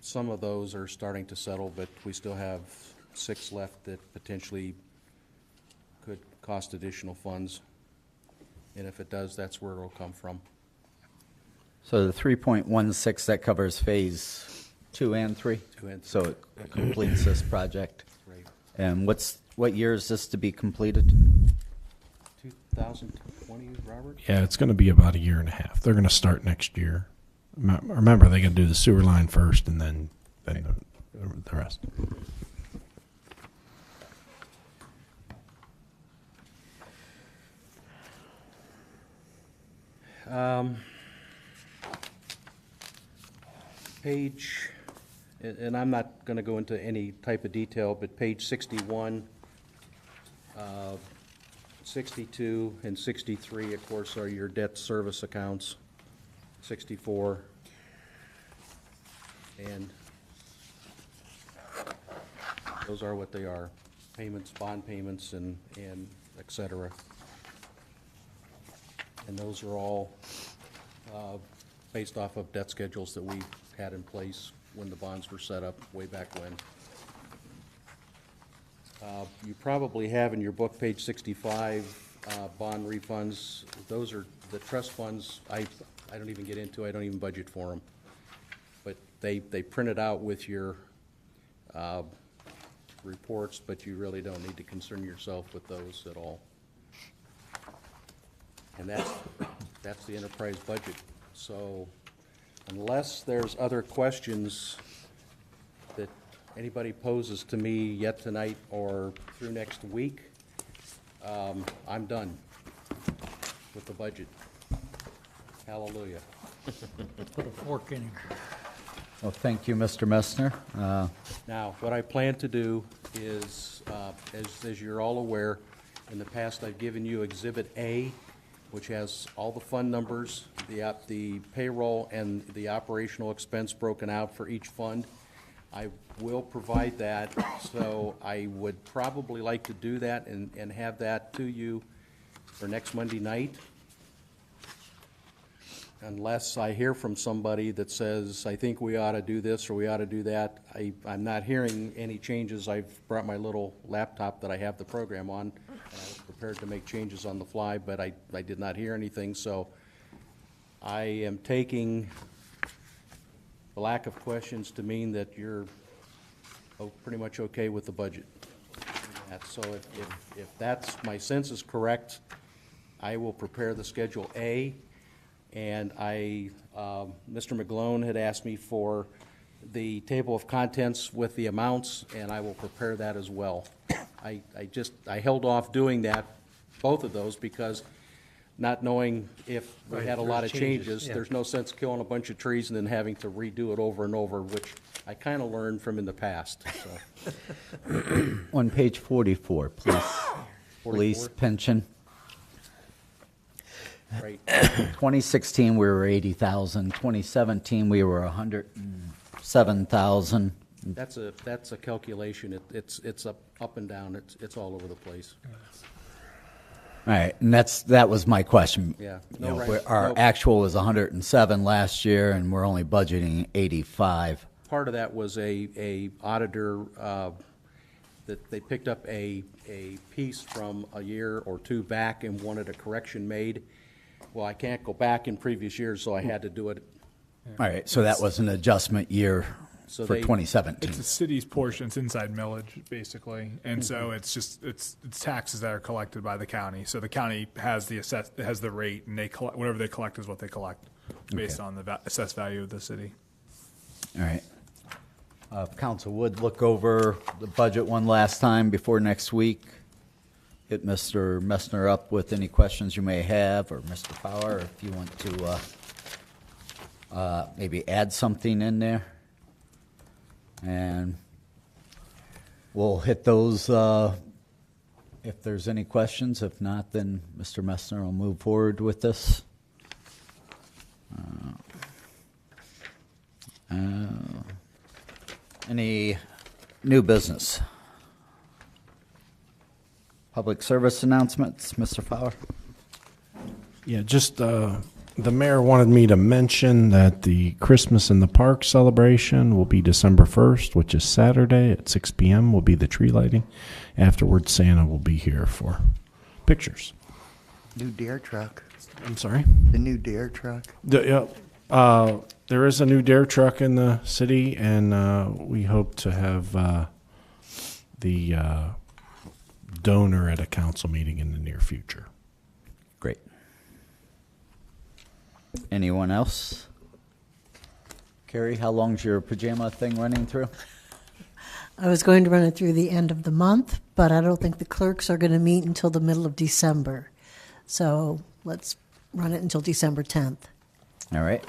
some of those are starting to settle, but we still have 6 left that potentially could cost additional funds. And if it does, that's where it'll come from. So the 3.16, that covers phase 2 and 3? 2 and 3. So it completes this project. Right. And what year is this to be completed? 2020, Robert? Yeah, it's going to be about a year and a half. They're going to start next year. Remember, they got to do the sewer line first and then the rest. Page, and I'm not going to go into any type of detail, but page 61, 62, and 63, of course, are your debt service accounts. 64, and those are what they are, payments, bond payments, and et cetera. And those are all based off of debt schedules that we had in place when the bonds were set up way back when. You probably have in your book, page 65, bond refunds. Those are the trust funds. I don't even get into, I don't even budget for them. But they print it out with your reports, but you really don't need to concern yourself with those at all. And that's the enterprise budget. So unless there's other questions that anybody poses to me yet tonight or through next week, I'm done with the budget. Hallelujah. Put a fork in him. Well, thank you, Mr. Messner. Now, what I plan to do is, as you're all aware, in the past I've given you Exhibit A, which has all the fund numbers, the payroll, and the operational expense broken out for each fund. I will provide that, so I would probably like to do that and have that to you for next Monday night. Unless I hear from somebody that says, I think we ought to do this or we ought to do that. I'm not hearing any changes. I've brought my little laptop that I have the program on, and I was prepared to make changes on the fly, but I did not hear anything, so I am taking the lack of questions to mean that you're pretty much okay with the budget. So if that's, my sense is correct, I will prepare the Schedule A. And Mr. McGlone had asked me for the table of contents with the amounts, and I will prepare that as well. I held off doing that, both of those, because not knowing if we Right, had a lot of there's changes, changes, yeah. there's no sense killing a bunch of trees and then having to redo it over and over, which I kind of learned from in the past, so. On page 44, please. Police 44? pension. Right. 2016, we were 80,000. 2017, we were 107,000. That's a calculation. It's up and down. It's all over the place. All right, and that was my question. Yeah. You No, know, right. our No. actual was 107 last year, and we're only budgeting 85. Part of that was a auditor that they picked up a piece from a year or two back and wanted a correction made. Well, I can't go back in previous years, so I had to do it. All right, so that was an adjustment year So for they- 2017. It's the city's portion, it's inside millage, basically, and so it's just, it's taxes that are collected by the county. So the county has has the rate, and they collect, whatever they collect is what they collect, based Okay. on the assessed value of the city. All right. If council would look over the budget one last time before next week, hit Mr. Messner up with any questions you may have, or Mr. Power, if you want to maybe add something in there. And we'll hit those if there's any questions. If not, then Mr. Messner will move forward with this. Any new business? Public service announcements, Mr. Fowler? Yeah, just the mayor wanted me to mention that the Christmas in the Park celebration will be December 1st, which is Saturday at 6 p.m. will be the tree lighting. Afterwards, Santa will be here for pictures. New dare truck, I'm sorry? the new dare truck. There is a new dare truck in the city, and we hope to have the donor at a council meeting in the near future. Great. Anyone else? Carrie, how long's your pajama thing running through? I was going to run it through the end of the month, but I don't think the clerks are going to meet until the middle of December. So let's run it until December 10th. All right.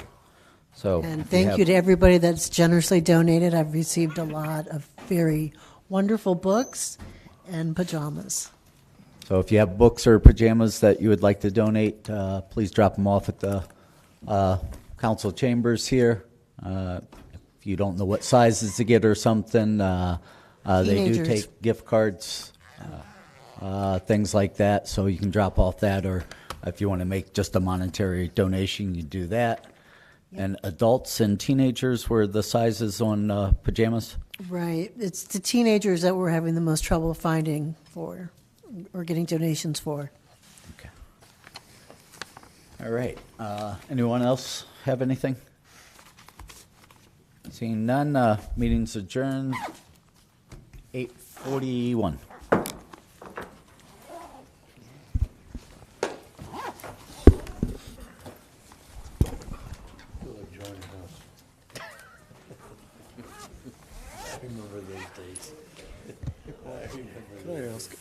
So. And we thank have- you to everybody that's generously donated. I've received a lot of very wonderful books and pajamas. So if you have books or pajamas that you would like to donate, please drop them off at the council chambers here. If you don't know what sizes to get or something, they do Teenagers. take gift cards, things like that. So you can drop off that, or if you want to make just a monetary donation, you do that. And adults and teenagers were the sizes on pajamas? Right. It's the teenagers that we're having the most trouble finding for or getting donations for. Okay. All right. Anyone else have anything? Seeing none, meeting's adjourned. 8:41. I remember those days. I remember those. Can I ask,